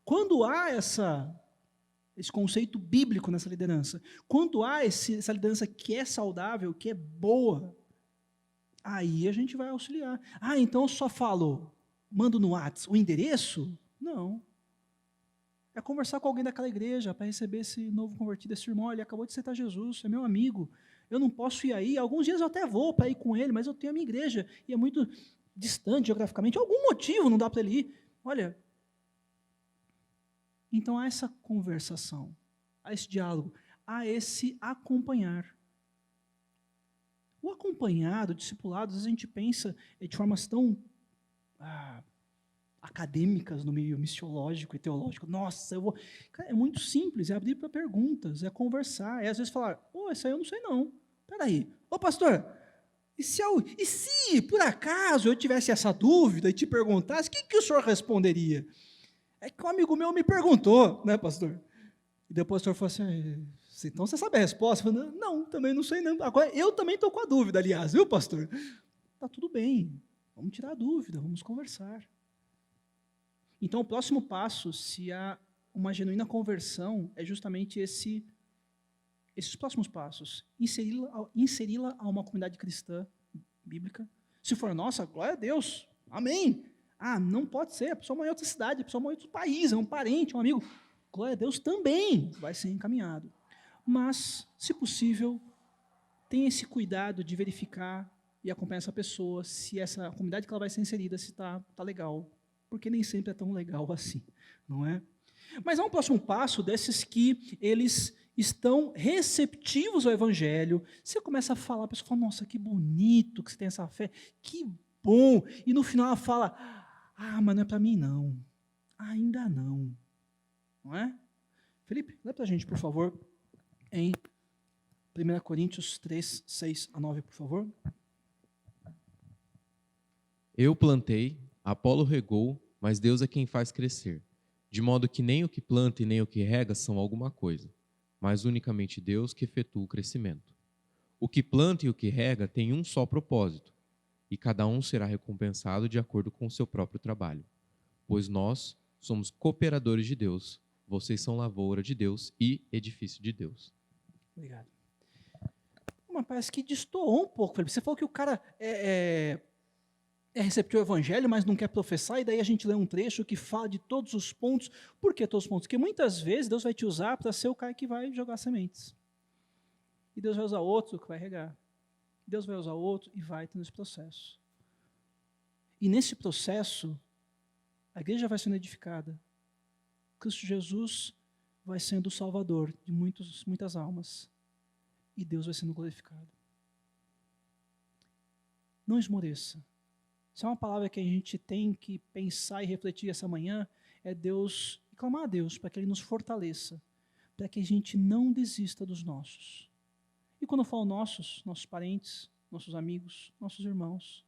[SPEAKER 1] Quando há esse conceito bíblico nessa liderança, quando há essa liderança que é saudável, que é boa, aí a gente vai auxiliar. Ah, então eu só falo, mando no WhatsApp o endereço? Não. É conversar com alguém daquela igreja para receber esse novo convertido, esse irmão, ele acabou de aceitar Jesus, é meu amigo. Eu não posso ir aí, alguns dias eu até vou para ir com ele, mas eu tenho a minha igreja, e é muito distante geograficamente, algum motivo não dá para ele ir. Olha, então há essa conversação, há esse diálogo, há esse acompanhar. O acompanhado, o discipulado, às vezes a gente pensa de formas tão acadêmicas no meio missiológico e teológico. Nossa, eu vou... Cara, é muito simples, é abrir para perguntas, é conversar, é às vezes falar, isso aí eu não sei não. Espera aí, pastor, e se por acaso eu tivesse essa dúvida e te perguntasse, o que o senhor responderia? É que um amigo meu me perguntou, né, pastor? E depois o pastor falou assim, então você sabe a resposta? Eu falei, não, também não sei não. Agora, eu também estou com a dúvida, aliás, viu, pastor? Tá tudo bem, vamos tirar a dúvida, vamos conversar. Então, o próximo passo, se há uma genuína conversão, é justamente esses próximos passos. Inseri-la a uma comunidade cristã, bíblica. Se for nossa, glória a Deus, amém. Ah, não pode ser, a pessoa mora em outra cidade, a pessoa mora em outro país, é um parente, um amigo. Glória a Deus também vai ser encaminhado. Mas, se possível, tenha esse cuidado de verificar e acompanhar essa pessoa, se essa comunidade que ela vai ser inserida, se está legal. Porque nem sempre é tão legal assim, não é? Mas há um próximo passo desses que eles estão receptivos ao evangelho. Você começa a falar, a pessoa fala, nossa, que bonito que você tem essa fé, que bom. E no final ela fala, mas não é para mim não, ainda não. Não é? Felipe, lê para a gente, por favor, em 1 Coríntios 3, 6 a 9, por favor.
[SPEAKER 11] Eu plantei, Apolo regou, mas Deus é quem faz crescer. De modo que nem o que planta e nem o que rega são alguma coisa, mas unicamente Deus que efetua o crescimento. O que planta e o que rega têm um só propósito, e cada um será recompensado de acordo com o seu próprio trabalho. Pois nós somos cooperadores de Deus, vocês são lavoura de Deus e edifício de Deus.
[SPEAKER 1] Obrigado. Mas parece que destoou um pouco, Felipe. Você falou que o cara é receptivo ao evangelho, mas não quer professar, e daí a gente lê um trecho que fala de todos os pontos. Por que todos os pontos? Porque muitas vezes Deus vai te usar para ser o cara que vai jogar sementes. E Deus vai usar outro que vai regar. Deus vai usar outro e vai ter esse processo. E nesse processo, a igreja vai sendo edificada. Cristo Jesus vai sendo o salvador de muitas almas. E Deus vai sendo glorificado. Não esmoreça. Se é uma palavra que a gente tem que pensar e refletir essa manhã, é Deus, clamar a Deus para que Ele nos fortaleça, para que a gente não desista dos nossos. E quando eu falo nossos parentes, nossos amigos, nossos irmãos,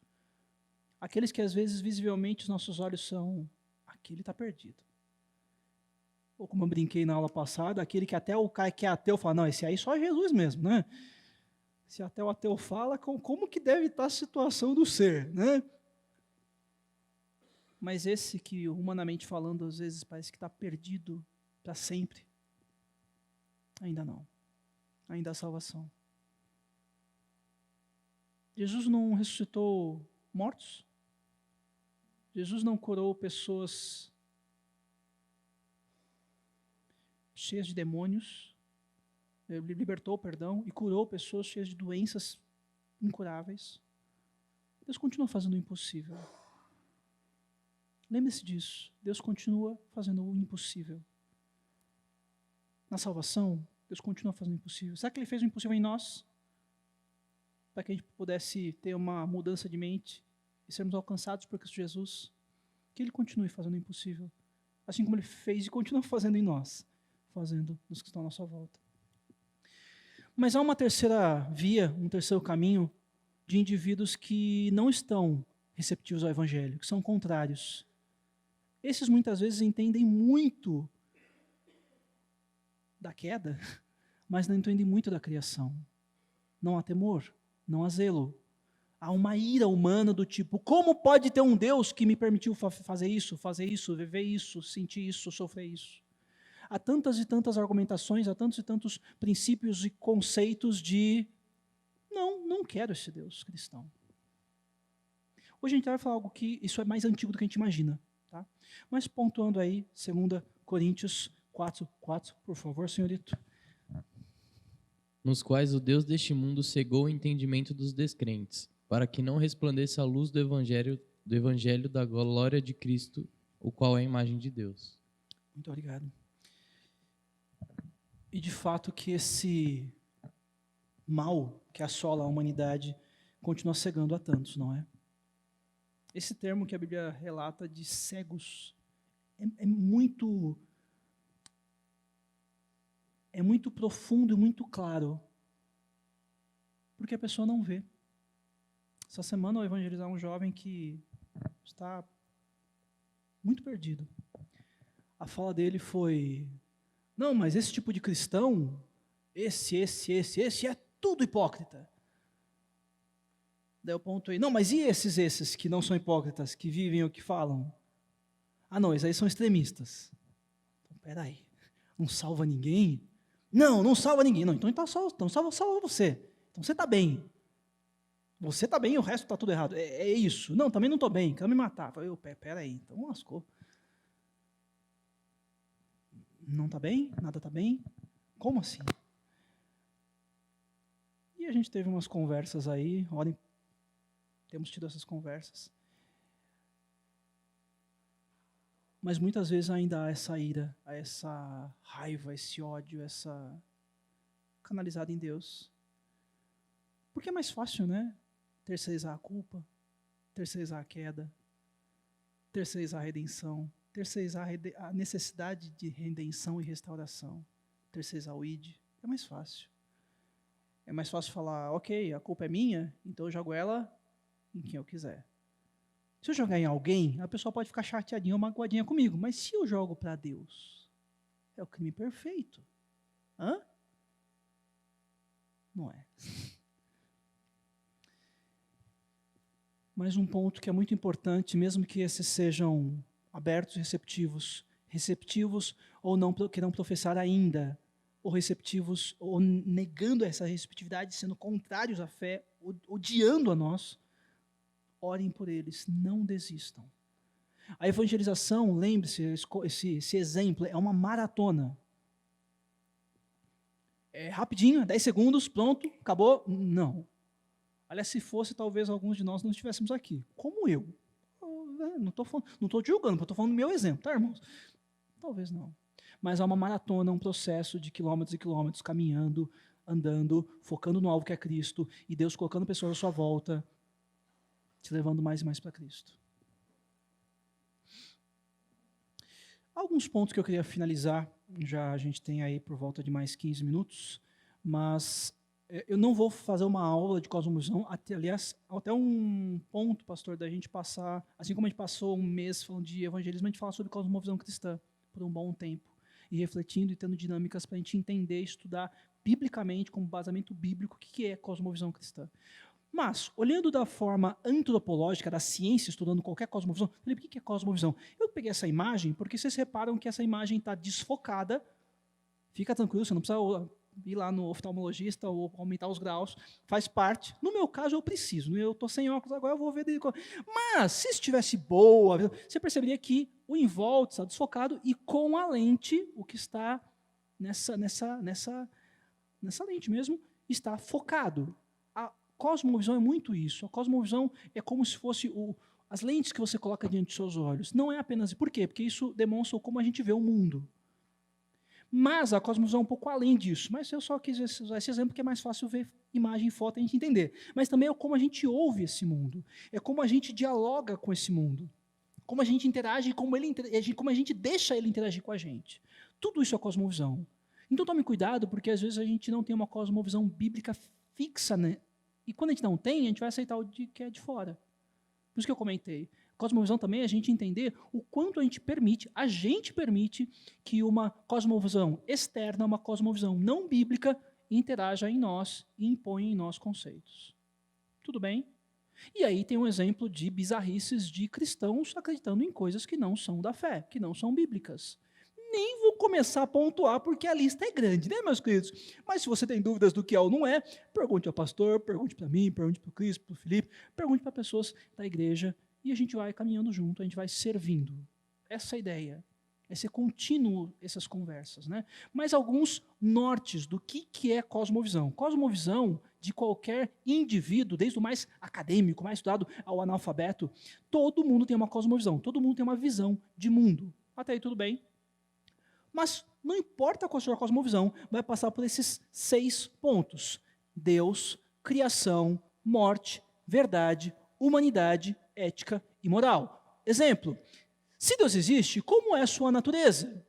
[SPEAKER 1] aqueles que às vezes visivelmente os nossos olhos são, aquele está perdido. Ou como eu brinquei na aula passada, aquele que até o cara que é ateu fala, não, esse aí só é Jesus mesmo, né? Se até o ateu fala, como que deve estar a situação do ser, né? mas esse que, humanamente falando, às vezes parece que está perdido para sempre, ainda não. Ainda há salvação. Jesus não ressuscitou mortos? Jesus não curou pessoas cheias de demônios? Ele libertou, perdão, e curou pessoas cheias de doenças incuráveis? Deus continua fazendo o impossível. Lembre-se disso. Deus continua fazendo o impossível. Na salvação, Deus continua fazendo o impossível. Será que Ele fez o impossível em nós? Para que a gente pudesse ter uma mudança de mente e sermos alcançados por Cristo Jesus? Que Ele continue fazendo o impossível. Assim como Ele fez e continua fazendo em nós. Fazendo nos que estão à nossa volta. Mas há uma terceira via, um terceiro caminho de indivíduos que não estão receptivos ao Evangelho, que são contrários. Esses muitas vezes entendem muito da queda, mas não entendem muito da criação. Não há temor, não há zelo. Há uma ira humana do tipo, como pode ter um Deus que me permitiu fazer isso, viver isso, sentir isso, sofrer isso? Há tantas e tantas argumentações, há tantos e tantos princípios e conceitos de não quero esse Deus cristão. Hoje a gente vai falar algo que isso é mais antigo do que a gente imagina. Tá? Mas pontuando aí, 2 Coríntios 4:4, por favor, senhorito.
[SPEAKER 14] Nos quais o Deus deste mundo cegou o entendimento dos descrentes, para que não resplandeça a luz do evangelho da glória de Cristo, o qual é a imagem de Deus.
[SPEAKER 1] Muito obrigado. E de fato que esse mal que assola a humanidade continua cegando a tantos, não é? Esse termo que a Bíblia relata de cegos é muito profundo e muito claro, porque a pessoa não vê. Essa semana eu evangelizar um jovem que está muito perdido. A fala dele foi: não, mas esse tipo de cristão, esse é tudo hipócrita. Daí eu pontuei: não, mas e esses que não são hipócritas, que vivem o que falam? Ah, não, esses aí são extremistas. Então, peraí, não salva ninguém? Não salva ninguém. Não, então salva você. Então você está bem. Você está bem e o resto está tudo errado. É isso. Não, também não estou bem, quero me matar. Eu falei, peraí, então lascou. Não está bem? Nada está bem? Como assim? E a gente teve umas conversas aí, olhem, temos tido essas conversas. Mas muitas vezes ainda há essa ira, há essa raiva, esse ódio, essa canalizada em Deus. Porque é mais fácil, né? Terceirizar a culpa, terceirizar a queda, terceirizar a redenção, terceirizar a necessidade de redenção e restauração, terceirizar o id. É mais fácil. É mais fácil falar, ok, a culpa é minha, então eu jogo ela em quem eu quiser. Se eu jogar em alguém, a pessoa pode ficar chateadinha ou magoadinha comigo, mas se eu jogo para Deus, é o crime perfeito. Hã? Não é. Mas um ponto que é muito importante, mesmo que esses sejam abertos e receptivos ou não queiram professar ainda, ou receptivos, ou negando essa receptividade, sendo contrários à fé, odiando a nós, orem por eles, não desistam. A evangelização, lembre-se, esse exemplo, é uma maratona. É rapidinho, 10 segundos, pronto, acabou. Não. Aliás, se fosse, talvez alguns de nós não estivéssemos aqui. Como eu. Não estou te julgando, estou falando do meu exemplo, tá, irmãos? Talvez não. Mas há uma maratona, um processo de quilômetros e quilômetros, caminhando, andando, focando no alvo que é Cristo, e Deus colocando pessoas à sua volta, te levando mais e mais para Cristo. Alguns pontos que eu queria finalizar, já a gente tem aí por volta de mais 15 minutos, mas eu não vou fazer uma aula de cosmovisão, aliás, até um ponto, pastor, da gente passar, assim como a gente passou um mês falando de evangelismo, a gente fala sobre cosmovisão cristã por um bom tempo, e refletindo e tendo dinâmicas para a gente entender e estudar biblicamente, como basamento bíblico, o que é cosmovisão cristã. Mas, olhando da forma antropológica, da ciência, estudando qualquer cosmovisão, Felipe, o que é cosmovisão? Eu peguei essa imagem porque vocês reparam que essa imagem está desfocada. Fica tranquilo, você não precisa ir lá no oftalmologista ou aumentar os graus, faz parte. No meu caso, eu preciso. Eu estou sem óculos agora, eu vou ver. Mas, se estivesse boa, você perceberia que o em volta está desfocado e com a lente, o que está nessa lente mesmo, está focado. A cosmovisão é muito isso. A cosmovisão é como se fosse as lentes que você coloca diante dos seus olhos. Não é apenas... Por quê? Porque isso demonstra como a gente vê o mundo. Mas a cosmovisão é um pouco além disso. Mas eu só quis usar esse exemplo porque é mais fácil ver imagem e foto e a gente entender. Mas também é como a gente ouve esse mundo. É como a gente dialoga com esse mundo. Como a gente interage, como a gente deixa ele interagir com a gente. Tudo isso é cosmovisão. Então tome cuidado, porque às vezes a gente não tem uma cosmovisão bíblica fixa, né? E quando a gente não tem, a gente vai aceitar o que é de fora. Por isso que eu comentei. Cosmovisão também é a gente entender o quanto a gente permite que uma cosmovisão externa, uma cosmovisão não bíblica, interaja em nós e imponha em nós conceitos. Tudo bem? E aí tem um exemplo de bizarrices de cristãos acreditando em coisas que não são da fé, que não são bíblicas. Nem vou começar a pontuar, porque a lista é grande, né, meus queridos? Mas se você tem dúvidas do que é ou não é, pergunte ao pastor, pergunte para mim, pergunte para o Cris, para o Felipe, pergunte para pessoas da igreja, e a gente vai caminhando junto, a gente vai servindo. Essa é a ideia. É ser contínuo essas conversas, né? Mas alguns nortes do que é cosmovisão. Cosmovisão de qualquer indivíduo, desde o mais acadêmico, mais estudado ao analfabeto, todo mundo tem uma cosmovisão, todo mundo tem uma visão de mundo. Até aí tudo bem. Mas não importa qual seja a cosmovisão, vai passar por esses 6 pontos. Deus, criação, morte, verdade, humanidade, ética e moral. Exemplo, se Deus existe, como é sua natureza?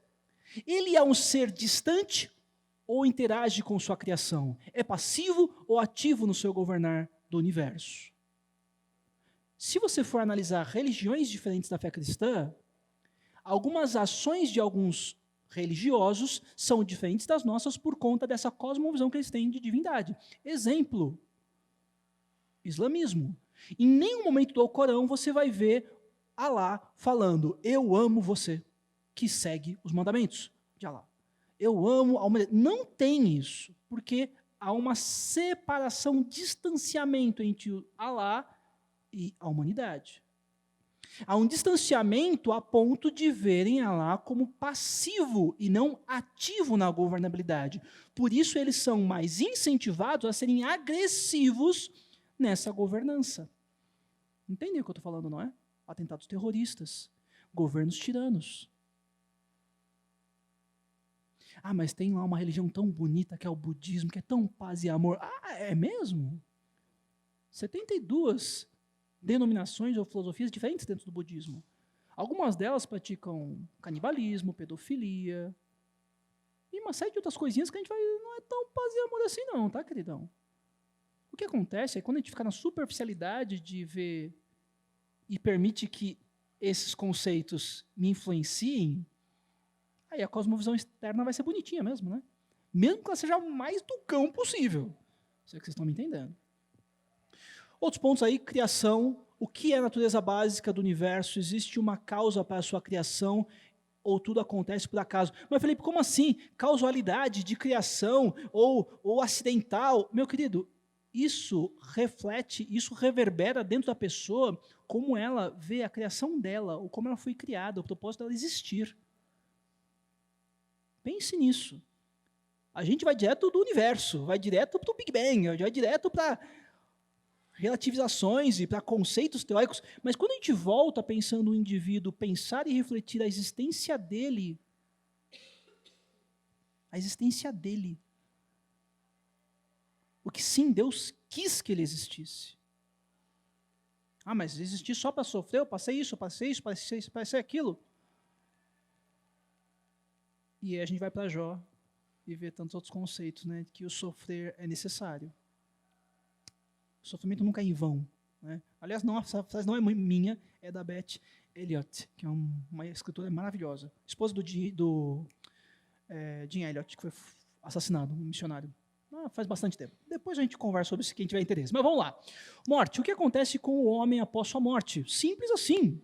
[SPEAKER 1] Ele é um ser distante ou interage com sua criação? É passivo ou ativo no seu governar do universo? Se você for analisar religiões diferentes da fé cristã, algumas ações de alguns religiosos são diferentes das nossas por conta dessa cosmovisão que eles têm de divindade. Exemplo, islamismo. Em nenhum momento do Alcorão você vai ver Alá falando, eu amo você, que segue os mandamentos de Alá. Eu amo a humanidade. Não tem isso, porque há uma separação, um distanciamento entre Alá e a humanidade. Há um distanciamento a ponto de verem Alá como passivo e não ativo na governabilidade. Por isso eles são mais incentivados a serem agressivos nessa governança. Entendem o que eu estou falando, não é? Atentados terroristas, governos tiranos. Ah, mas tem lá uma religião tão bonita que é o budismo, que é tão paz e amor. Ah, é mesmo? 72 denominações ou filosofias diferentes dentro do budismo. Algumas delas praticam canibalismo, pedofilia e uma série de outras coisinhas que a gente vai... Não é tão paz e amor assim não, tá, queridão? O que acontece é quando a gente fica na superficialidade de ver e permite que esses conceitos me influenciem, aí a cosmovisão externa vai ser bonitinha mesmo, né? Mesmo que ela seja o mais do cão possível. Sei que vocês estão me entendendo. Outros pontos aí, criação. O que é a natureza básica do universo? Existe uma causa para a sua criação ou tudo acontece por acaso? Mas, Felipe, como assim? Causalidade de criação ou acidental? Meu querido, isso reflete, isso reverbera dentro da pessoa como ela vê a criação dela, ou como ela foi criada, o propósito dela existir. Pense nisso. A gente vai direto do universo, vai direto para o Big Bang, vai direto para relativizações e para conceitos teóricos, mas quando a gente volta pensando no indivíduo, pensar e refletir a existência dele, o que sim, Deus quis que ele existisse. Ah, mas existir só para sofrer, eu passei isso, passei aquilo. E aí a gente vai para Jó e vê tantos outros conceitos, né, que o sofrer é necessário. O sofrimento nunca é em vão. Né? Aliás, não, essa frase não é minha, é da Beth Elliott, que é uma escritora maravilhosa. Esposa do Jim Elliott, que foi assassinado, um missionário. Faz bastante tempo. Depois a gente conversa sobre isso, quem tiver interesse. Mas vamos lá. Morte. O que acontece com o homem após sua morte? Simples assim.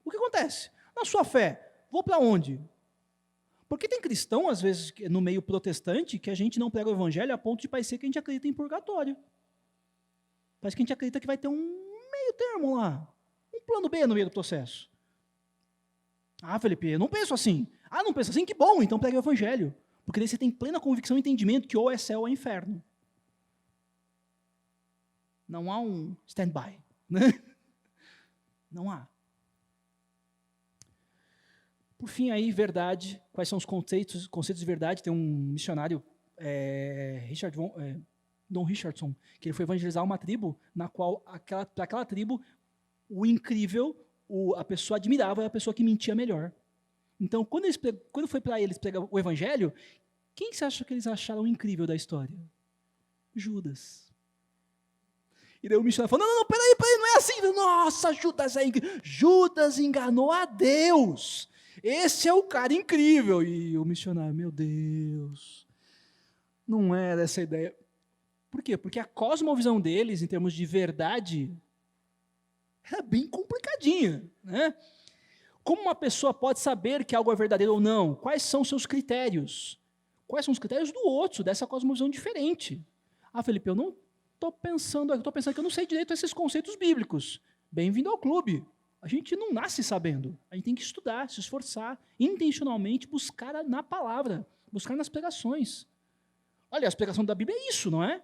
[SPEAKER 1] O que acontece? Na sua fé, vou para onde? Porque tem cristão, às vezes, no meio protestante, que a gente não prega o evangelho a ponto de parecer que a gente acredita em purgatório. Parece que a gente acredita que vai ter um meio termo lá. Um plano B no meio do processo. Felipe, eu não penso assim. Não penso assim? Que bom, então prega o evangelho. Porque daí você tem plena convicção e entendimento que ou é céu ou é inferno. Não há um stand-by. Né? Não há. Por fim, aí, verdade. Quais são os conceitos de verdade? Tem um missionário, Don Richardson, que ele foi evangelizar uma tribo, na qual, para aquela tribo, o incrível, a pessoa admirava, é a pessoa que mentia melhor. Então, quando foi para eles pregar o evangelho, quem você acha que eles acharam incrível da história? Judas. E daí o missionário falou, não, peraí, não é assim. Nossa, Judas é incrível. Judas enganou a Deus. Esse é o cara incrível. E o missionário, meu Deus, não era essa a ideia. Por quê? Porque a cosmovisão deles, em termos de verdade, era bem complicadinha, né? Como uma pessoa pode saber que algo é verdadeiro ou não? Quais são seus critérios? Quais são os critérios do outro, dessa cosmovisão diferente? Felipe, eu não estou pensando, que eu não sei direito esses conceitos bíblicos. Bem-vindo ao clube. A gente não nasce sabendo. A gente tem que estudar, se esforçar, intencionalmente buscar na palavra, buscar nas pregações. Olha, a pregação da Bíblia é isso, não é?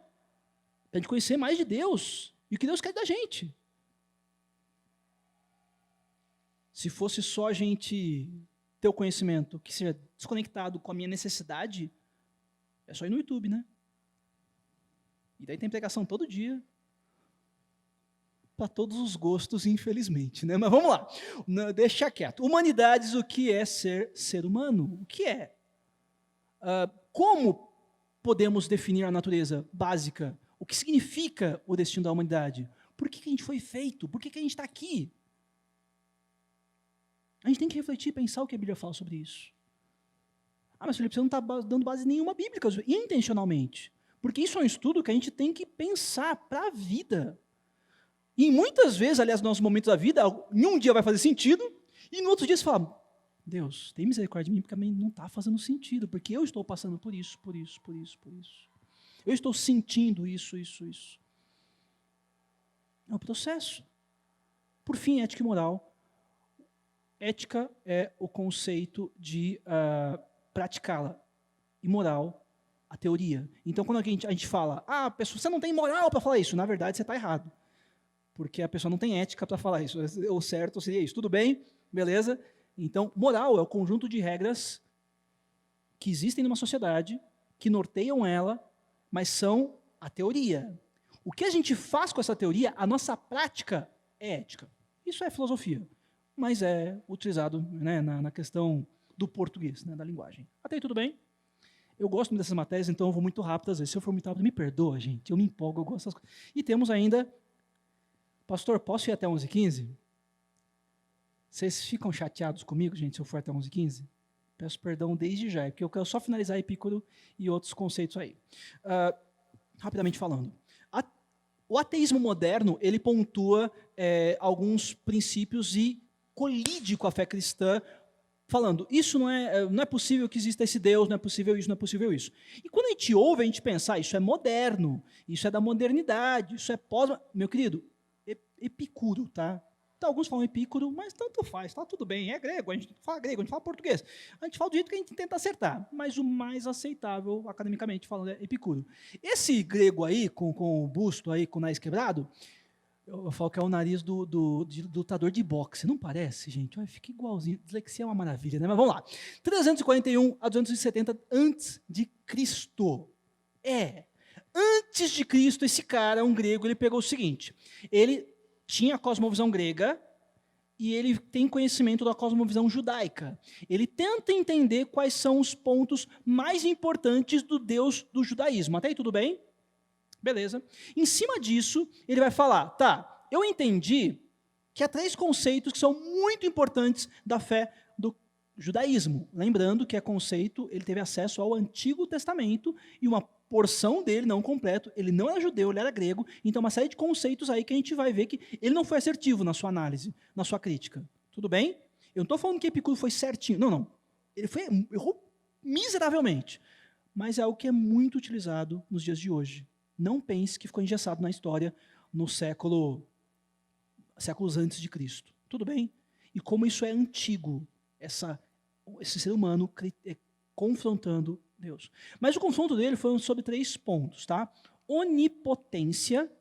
[SPEAKER 1] Para a gente conhecer mais de Deus e o que Deus quer da gente. Se fosse só a gente ter o conhecimento que seja desconectado com a minha necessidade, é só ir no YouTube, né? E daí tem pregação todo dia, para todos os gostos, infelizmente, né? Mas vamos lá, deixa quieto. Humanidades, o que é ser humano? O que é? Como podemos definir a natureza básica? O que significa o destino da humanidade? Por que a gente foi feito? Por que a gente está aqui? A gente tem que refletir e pensar o que a Bíblia fala sobre isso. Mas Felipe, você não está dando base nenhuma bíblica, intencionalmente. Porque isso é um estudo que a gente tem que pensar para a vida. E muitas vezes, aliás, nos nossos momentos da vida, em um dia vai fazer sentido, e no outro dia você fala, Deus, tem misericórdia de mim, porque também não está fazendo sentido, porque eu estou passando por isso. Eu estou sentindo isso. É um processo. Por fim, ética e moral. Ética é o conceito de praticá-la. E moral, a teoria. Então, quando a gente fala, pessoa, você não tem moral para falar isso, na verdade, você está errado. Porque a pessoa não tem ética para falar isso. O certo seria isso. Tudo bem? Beleza? Então, moral é o conjunto de regras que existem numa sociedade, que norteiam ela, mas são a teoria. O que a gente faz com essa teoria, a nossa prática é ética. Isso é filosofia, mas é utilizado, né, na questão do português, né, da linguagem. Até aí tudo bem? Eu gosto muito dessas matérias, então eu vou muito rápido às vezes. Se eu for muito rápido, me perdoa, gente. Eu me empolgo, eu gosto dessas coisas. E temos ainda... Pastor, posso ir até 11h15? Vocês ficam chateados comigo, gente, se eu for até 11h15? Peço perdão desde já, porque eu quero só finalizar Epicuro e outros conceitos aí. Rapidamente falando. O ateísmo moderno, ele pontua alguns princípios e colide com a fé cristã, falando, isso não é possível que exista esse Deus, não é possível isso, não é possível isso. E quando a gente ouve, a gente pensa, isso é moderno, isso é da modernidade, isso é pós... Meu querido, Epicuro, tá? Então, alguns falam Epicuro, mas tanto faz, tá tudo bem, é grego, a gente fala grego, a gente fala português. A gente fala do jeito que a gente tenta acertar, mas o mais aceitável, academicamente falando, é Epicuro. Esse grego aí, com o busto aí, com o nariz quebrado, eu falo que é o nariz do lutador de boxe, não parece, gente? Olha, fica igualzinho, dislexia é uma maravilha, né? Mas vamos lá. 341 a 270 antes de Cristo. Antes de Cristo, esse cara, um grego, ele pegou o seguinte, ele tinha a cosmovisão grega e ele tem conhecimento da cosmovisão judaica. Ele tenta entender quais são os pontos mais importantes do Deus do judaísmo. Até aí tudo bem? Beleza. Em cima disso, ele vai falar, eu entendi que há 3 conceitos que são muito importantes da fé do judaísmo. Lembrando que ele teve acesso ao Antigo Testamento e uma porção dele, não completo, ele não era judeu, ele era grego, então uma série de conceitos aí que a gente vai ver que ele não foi assertivo na sua análise, na sua crítica. Tudo bem? Eu não estou falando que Epicuro foi certinho, não. Ele errou miseravelmente, mas é algo que é muito utilizado nos dias de hoje. Não pense que ficou engessado na história no séculos antes de Cristo. Tudo bem? E como isso é antigo, esse ser humano confrontando Deus. Mas o confronto dele foi sobre 3 pontos, tá? Onipotência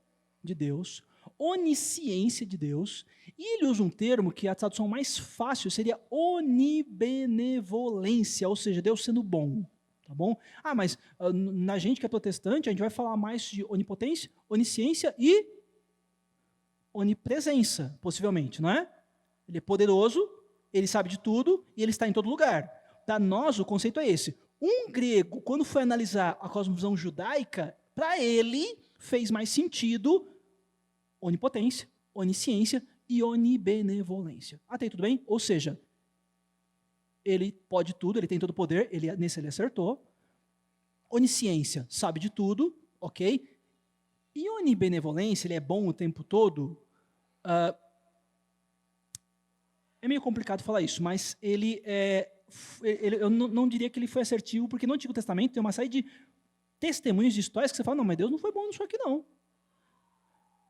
[SPEAKER 1] de Deus, onisciência de Deus, e ele usa um termo que a tradução mais fácil seria onibenevolência, ou seja, Deus sendo bom, tá bom? Mas na gente que é protestante, a gente vai falar mais de onipotência, onisciência e onipresença, possivelmente, não é? Ele é poderoso, ele sabe de tudo e ele está em todo lugar. Para nós, o conceito é esse. Um grego, quando foi analisar a cosmovisão judaica, para ele fez mais sentido onipotência, onisciência e onibenevolência. Até aí tudo bem? Ou seja, ele pode tudo, ele tem todo o poder, nesse ele acertou. Onisciência, sabe de tudo, ok? E onibenevolência, ele é bom o tempo todo. É meio complicado falar isso, mas eu não diria que ele foi assertivo, porque no Antigo Testamento tem uma série de testemunhos de histórias que você fala, não, mas Deus não foi bom nisso aqui não.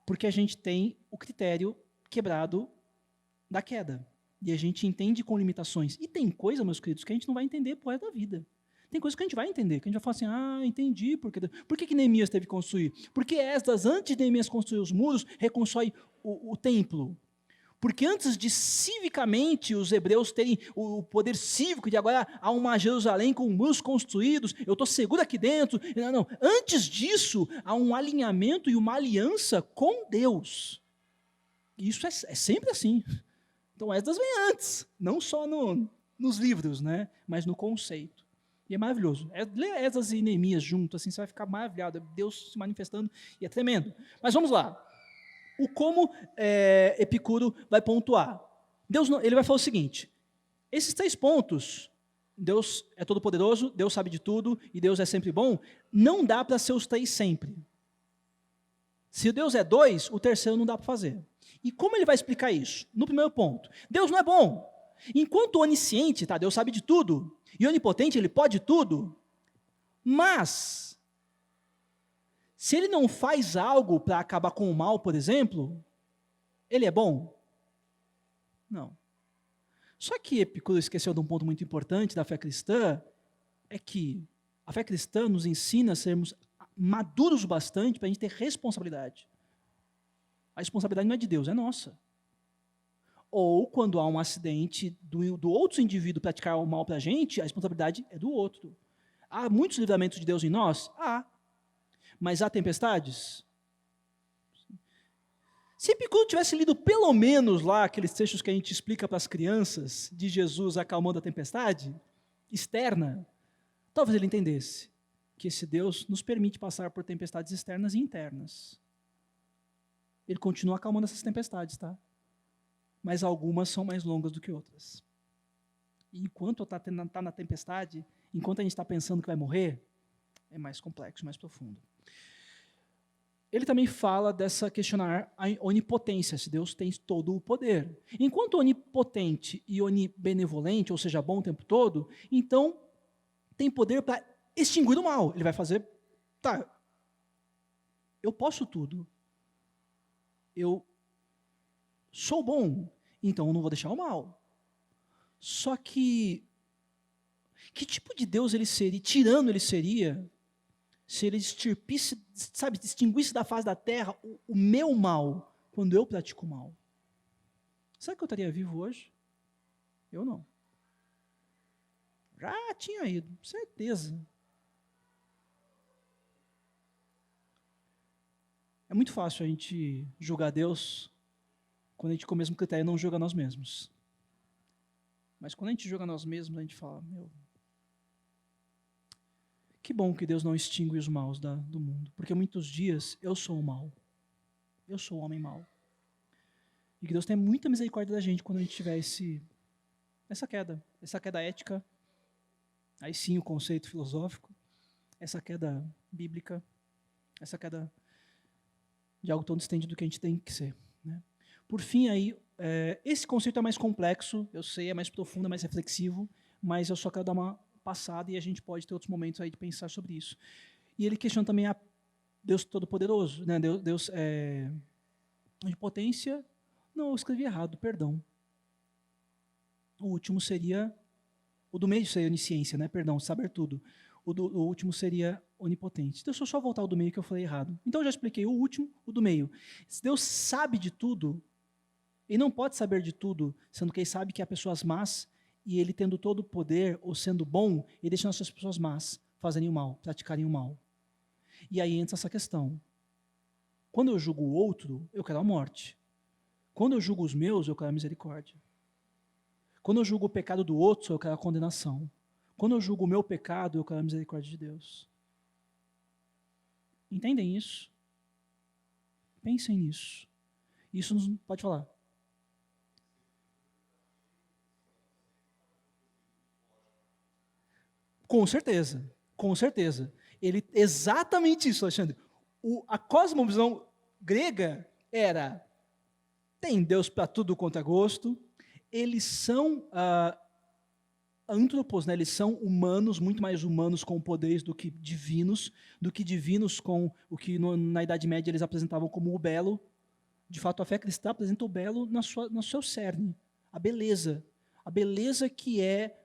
[SPEAKER 1] Porque a gente tem o critério quebrado da queda. E a gente entende com limitações. E tem coisa, meus queridos, que a gente não vai entender por resto da vida. Tem coisa que a gente vai entender, que a gente vai falar assim, entendi. Por que Neemias teve que construir? Porque Esdras, antes de Neemias construir os muros, reconstrói o templo. Porque antes de civicamente os hebreus terem o poder cívico de agora há uma Jerusalém com muros construídos, eu estou seguro aqui dentro. Não. Antes disso, há um alinhamento e uma aliança com Deus. E isso é sempre assim. Então, Esdras vem antes, não só nos livros, né, mas no conceito. E é maravilhoso. Lê Esdras e Neemias juntos, assim, você vai ficar maravilhado. Deus se manifestando, e é tremendo. Mas vamos lá. Como Epicuro vai pontuar. Deus ele vai falar o seguinte, esses 3 pontos, Deus é todo-poderoso, Deus sabe de tudo, e Deus é sempre bom, não dá para ser os 3 sempre. Se Deus é 2, o terceiro não dá para fazer. E como ele vai explicar isso? No primeiro ponto, Deus não é bom. Enquanto onisciente, Deus sabe de tudo, e onipotente, ele pode tudo, mas se ele não faz algo para acabar com o mal, por exemplo, ele é bom? Não. Só que Epicuro esqueceu de um ponto muito importante da fé cristã, é que a fé cristã nos ensina a sermos maduros o bastante para a gente ter responsabilidade. A responsabilidade não é de Deus, é nossa. Ou quando há um acidente do outro indivíduo praticar o mal para a gente, a responsabilidade é do outro. Há muitos livramentos de Deus em nós? Há. Mas há tempestades? Se Epicuro tivesse lido pelo menos lá aqueles trechos que a gente explica para as crianças de Jesus acalmando a tempestade externa, talvez ele entendesse que esse Deus nos permite passar por tempestades externas e internas. Ele continua acalmando essas tempestades, tá? Mas algumas são mais longas do que outras. E enquanto está na tempestade, enquanto a gente está pensando que vai morrer, é mais complexo, mais profundo. Ele também fala dessa questionar a onipotência, se Deus tem todo o poder. Enquanto onipotente e onibenevolente, ou seja, bom o tempo todo, então tem poder para extinguir o mal. Ele vai fazer, eu posso tudo. Eu sou bom, então eu não vou deixar o mal. Só que tipo de Deus ele seria, tirano ele seria, se ele extirpisse, extinguisse da face da terra o meu mal, quando eu pratico o mal? Será que eu estaria vivo hoje? Eu não. Já tinha ido, certeza. É muito fácil a gente julgar Deus quando a gente com o mesmo critério não julga nós mesmos. Mas quando a gente julga nós mesmos, a gente fala, que bom que Deus não extingue os maus do mundo, porque muitos dias eu sou o mal, eu sou o homem mau. E que Deus tenha muita misericórdia da gente quando a gente tiver essa queda ética, aí sim o conceito filosófico, essa queda bíblica, essa queda de algo tão distante do que a gente tem que ser. Né? Por fim, aí, esse conceito é mais complexo, eu sei, é mais profundo, é mais reflexivo, mas eu só quero dar uma passada e a gente pode ter outros momentos aí de pensar sobre isso. E ele questiona também a Deus Todo-Poderoso, né? Deus onipotência. Não, eu escrevi errado, perdão. O último seria, o do meio seria onisciência, né? Perdão, saber tudo. O último seria onipotente. Deixa eu só voltar ao do meio que eu falei errado. Então eu já expliquei o último, o do meio. Se Deus sabe de tudo, ele não pode saber de tudo, sendo que ele sabe que há pessoas más, e ele tendo todo o poder, ou sendo bom, ele deixa essas pessoas más fazerem o mal, praticarem o mal. E aí entra essa questão. Quando eu julgo o outro, eu quero a morte. Quando eu julgo os meus, eu quero a misericórdia. Quando eu julgo o pecado do outro, eu quero a condenação. Quando eu julgo o meu pecado, eu quero a misericórdia de Deus. Entendem isso? Pensem nisso. Isso nos pode falar. Com certeza, com certeza. Exatamente isso, Alexandre. A cosmovisão grega era, tem Deus para tudo quanto é gosto, eles são antropos, né? Eles são humanos, muito mais humanos com poderes do que divinos com o que na Idade Média eles apresentavam como o belo. De fato, a fé cristã apresenta o belo no seu cerne, a beleza que é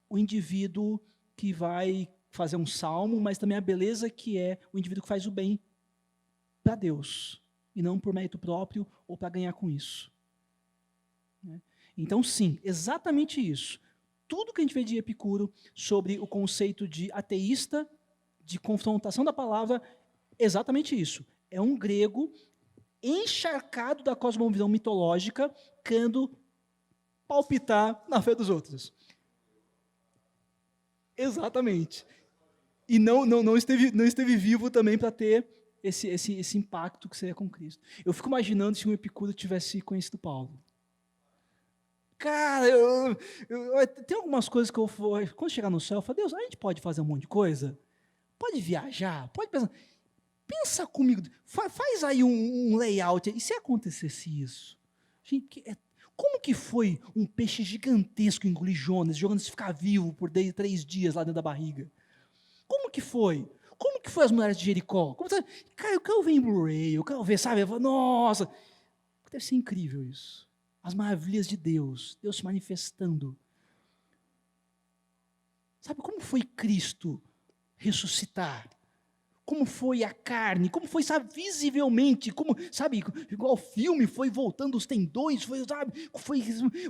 [SPEAKER 1] o indivíduo que vai fazer um salmo, mas também a beleza que é o indivíduo que faz o bem para Deus, e não por mérito próprio ou para ganhar com isso. Então, sim, exatamente isso. Tudo que a gente vê de Epicuro sobre o conceito de ateísta, de confrontação da palavra, exatamente isso. É um grego encharcado da cosmovisão mitológica, querendo palpitar na fé dos outros. Exatamente. E não esteve vivo também para ter esse impacto que seria com Cristo. Eu fico imaginando se um Epicuro tivesse conhecido Paulo. Cara, tem algumas coisas que quando chegar no céu, eu falo, Deus, a gente pode fazer um monte de coisa? Pode viajar? Pode pensar. Pensa comigo, faz aí um layout. E se acontecesse isso? Gente, como que foi um peixe gigantesco engolir Jonas, Jonas ficar vivo por 3 dias lá dentro da barriga? Como que foi? Como que foi as mulheres de Jericó? Cara, eu quero ver em Blu-ray, eu quero ver, sabe? Eu falo, nossa, deve ser incrível isso. As maravilhas de Deus, Deus se manifestando. Sabe como foi Cristo ressuscitar? Como foi a carne? Como foi, sabe, visivelmente? Como, sabe, igual o filme, foi voltando os tendões, foi, sabe,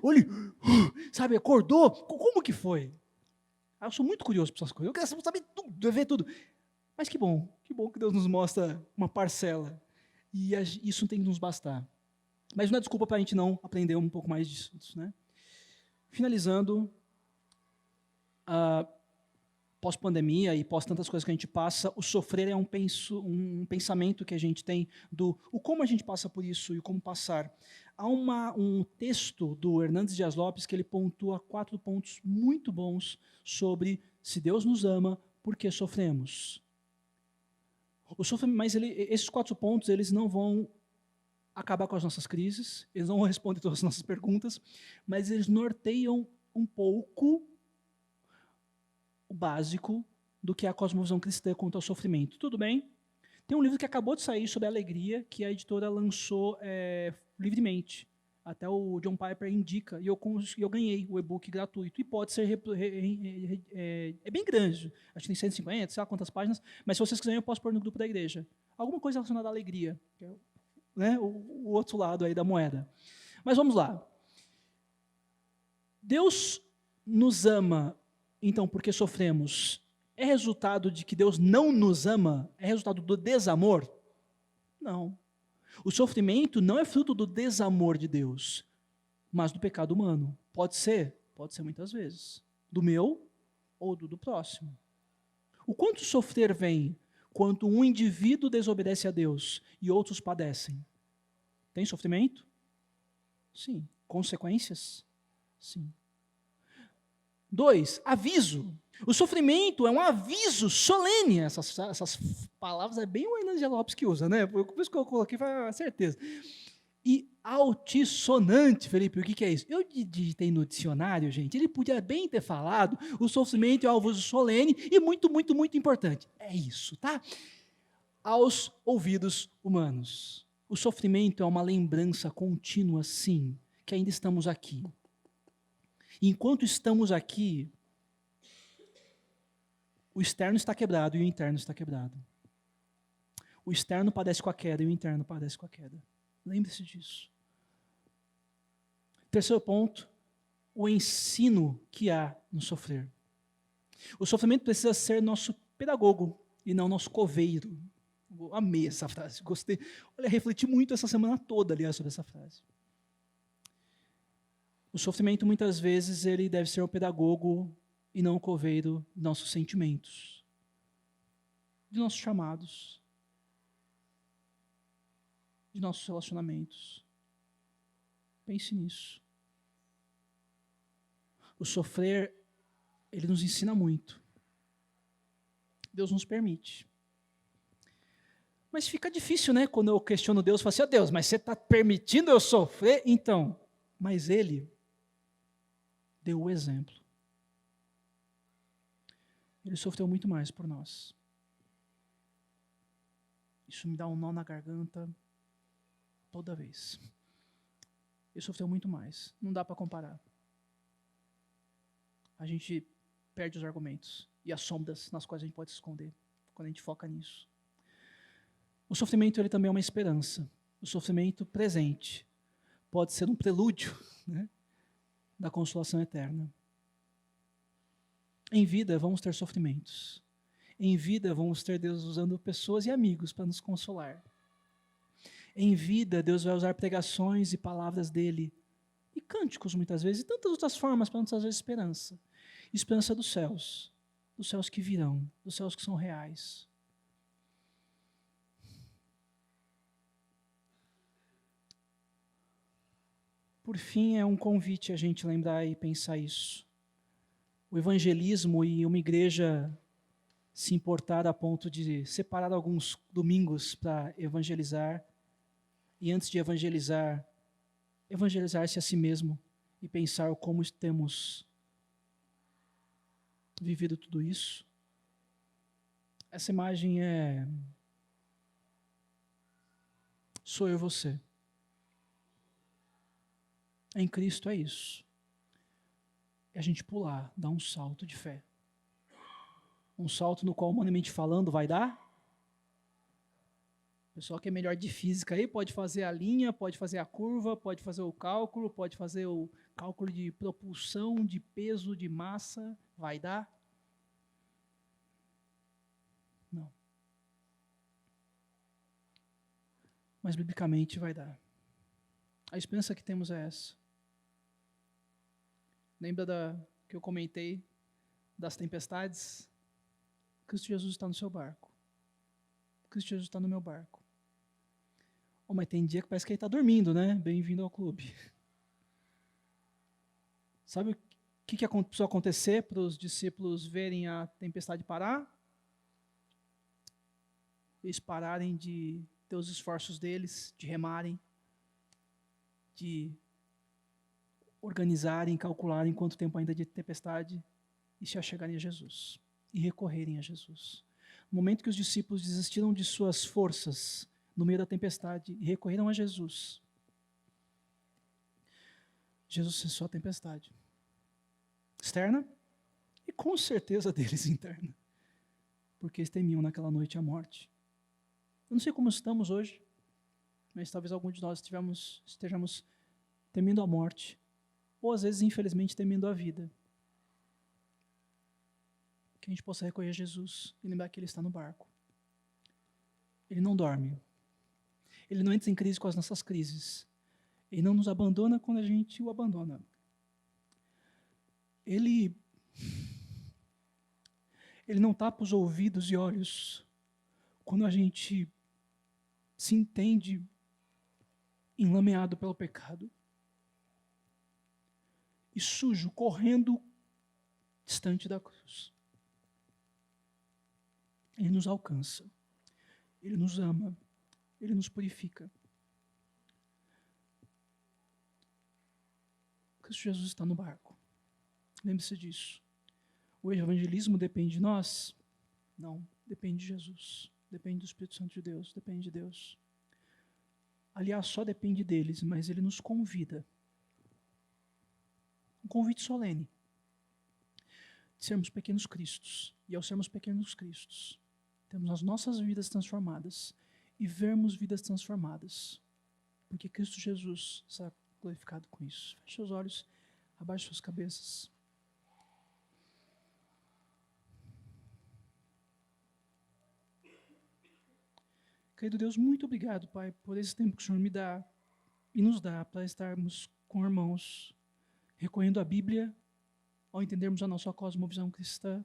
[SPEAKER 1] olha, sabe, acordou. Como que foi? Eu sou muito curioso por essas coisas. Eu quero saber tudo, ver tudo. Mas que bom que Deus nos mostra uma parcela. E isso tem que nos bastar. Mas não é desculpa para a gente não aprender um pouco mais disso, né? Finalizando, pós-pandemia e pós tantas coisas que a gente passa, o sofrer é um pensamento que a gente tem do como a gente passa por isso e o como passar. Há um texto do Hernandes Dias Lopes que ele pontua 4 pontos muito bons sobre se Deus nos ama, por que sofremos. Mas esses 4 pontos eles não vão acabar com as nossas crises, eles não vão responder todas as nossas perguntas, mas eles norteiam um pouco o básico do que é a cosmovisão cristã quanto ao sofrimento. Tudo bem? Tem um livro que acabou de sair sobre a alegria, que a editora lançou livremente. Até o John Piper indica, e eu ganhei o e-book gratuito. E pode ser... é bem grande, acho que tem 150, sei lá quantas páginas, mas se vocês quiserem eu posso pôr no grupo da igreja. Alguma coisa relacionada à alegria, que é, né, o outro lado aí da moeda. Mas vamos lá. Deus nos ama, então, porque sofremos. É resultado de que Deus não nos ama? É resultado do desamor? Não. O sofrimento não é fruto do desamor de Deus, mas do pecado humano. Pode ser muitas vezes. Do meu ou do próximo. O quanto sofrer vem quando um indivíduo desobedece a Deus e outros padecem? Tem sofrimento? Sim. Consequências? Sim. 2, aviso. O sofrimento é um aviso solene. Essas palavras é bem o Hernandes Lopes que usa, né? Por isso que eu coloquei, foi certeza. E altissonante, Felipe, o que é isso? Eu digitei no dicionário, gente, ele podia bem ter falado, o sofrimento é um aviso solene e muito, muito, muito importante. É isso, tá? Aos ouvidos humanos. O sofrimento é uma lembrança contínua, sim, que ainda estamos aqui. Enquanto estamos aqui, o externo está quebrado e o interno está quebrado. O externo padece com a queda e o interno padece com a queda. Lembre-se disso. Terceiro ponto, o ensino que há no sofrer. O sofrimento precisa ser nosso pedagogo e não nosso coveiro. Eu amei essa frase, gostei. Olha, refleti muito essa semana toda, aliás, sobre essa frase. O sofrimento, muitas vezes, ele deve ser o pedagogo e não o coveiro de nossos sentimentos, de nossos chamados, de nossos relacionamentos. Pense nisso. O sofrer, ele nos ensina muito. Deus nos permite. Mas fica difícil, né? Quando eu questiono Deus, eu falo assim, Deus, mas você está permitindo eu sofrer? Então, mas Ele deu o exemplo. Ele sofreu muito mais por nós. Isso me dá um nó na garganta toda vez. Ele sofreu muito mais. Não dá para comparar. A gente perde os argumentos e as sombras nas quais a gente pode se esconder quando a gente foca nisso. O sofrimento, ele também é uma esperança. O sofrimento presente pode ser um prelúdio, né, da consolação eterna. Em vida, vamos ter sofrimentos. Em vida, vamos ter Deus usando pessoas e amigos para nos consolar. Em vida, Deus vai usar pregações e palavras dele, e cânticos muitas vezes, e tantas outras formas para nos trazer esperança. Esperança dos céus que virão, dos céus que são reais. Por fim, é um convite a gente lembrar e pensar isso. O evangelismo e uma igreja se importar a ponto de separar alguns domingos para evangelizar, e antes de evangelizar, evangelizar-se a si mesmo e pensar como temos vivido tudo isso. Essa imagem sou eu e você. Em Cristo é isso. É a gente pular, dar um salto de fé. Um salto no qual, humanamente falando, vai dar? O pessoal que é melhor de física aí pode fazer a linha, pode fazer a curva, pode fazer o cálculo, pode fazer o cálculo de propulsão, de peso, de massa. Vai dar? Não. Mas, biblicamente, vai dar. A esperança que temos é essa. Lembra que eu comentei das tempestades? Cristo Jesus está no seu barco. Cristo Jesus está no meu barco. Oh, mas tem dia que parece que ele está dormindo, né? Bem-vindo ao clube. Sabe o que precisou acontecer para os discípulos verem a tempestade parar? Eles pararem de ter os esforços deles, de remarem, de organizarem, calcularem quanto tempo ainda de tempestade e se achegarem a Jesus e recorrerem a Jesus. No momento que os discípulos desistiram de suas forças no meio da tempestade e recorreram a Jesus, Jesus cessou a tempestade externa e com certeza deles interna, porque eles temiam naquela noite a morte. Eu não sei como estamos hoje, mas talvez algum de nós estejamos temendo a morte, ou às vezes, infelizmente, temendo a vida. Que a gente possa recorrer a Jesus e lembrar que Ele está no barco. Ele não dorme. Ele não entra em crise com as nossas crises. Ele não nos abandona quando a gente o abandona. Ele não tapa os ouvidos e olhos quando a gente se entende enlameado pelo pecado e sujo, correndo distante da cruz. Ele nos alcança. Ele nos ama. Ele nos purifica. Cristo Jesus está no barco. Lembre-se disso. O evangelismo depende de nós? Não, depende de Jesus. Depende do Espírito Santo de Deus. Depende de Deus. Aliás, só depende deles, mas Ele nos convida. Um convite solene. De sermos pequenos cristos. E ao sermos pequenos cristos, temos as nossas vidas transformadas e vermos vidas transformadas. Porque Cristo Jesus será glorificado com isso. Feche seus olhos, abaixe suas cabeças. Querido Deus, muito obrigado, Pai, por esse tempo que o Senhor me dá e nos dá para estarmos com irmãos, recorrendo à Bíblia, ao entendermos a nossa cosmovisão cristã,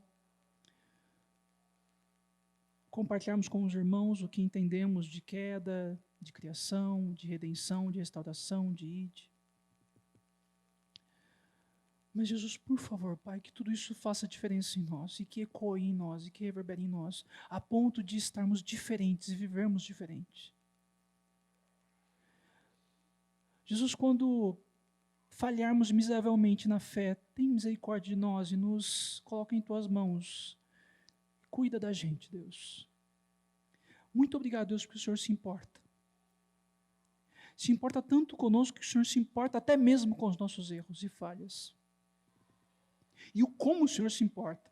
[SPEAKER 1] compartilharmos com os irmãos o que entendemos de queda, de criação, de redenção, de restauração, de id. Mas Jesus, por favor, Pai, que tudo isso faça diferença em nós, e que ecoe em nós, e que reverbere em nós, a ponto de estarmos diferentes e vivermos diferente. Jesus, quando falharmos miseravelmente na fé, tem misericórdia de nós e nos coloca em Tuas mãos. Cuida da gente, Deus. Muito obrigado, Deus, porque o Senhor se importa. Se importa tanto conosco que o Senhor se importa até mesmo com os nossos erros e falhas. E o como o Senhor se importa.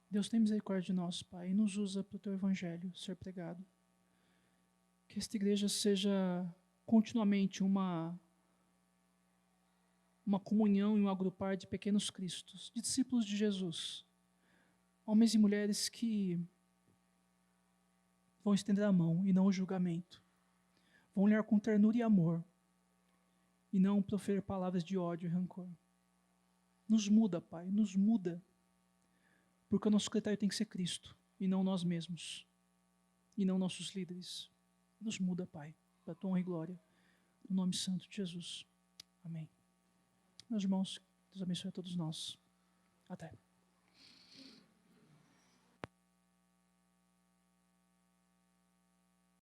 [SPEAKER 1] Deus tem misericórdia de nós, Pai, e nos usa para o Teu Evangelho ser pregado. Que esta igreja seja continuamente uma comunhão e um agrupar de pequenos cristos, de discípulos de Jesus. Homens e mulheres que vão estender a mão e não o julgamento. Vão olhar com ternura e amor e não proferir palavras de ódio e rancor. Nos muda, Pai, nos muda. Porque o nosso critério tem que ser Cristo e não nós mesmos. E não nossos líderes. Nos muda, Pai, para a Tua honra e glória. No nome santo de Jesus. Amém. Meus irmãos, Deus abençoe a todos nós. Até.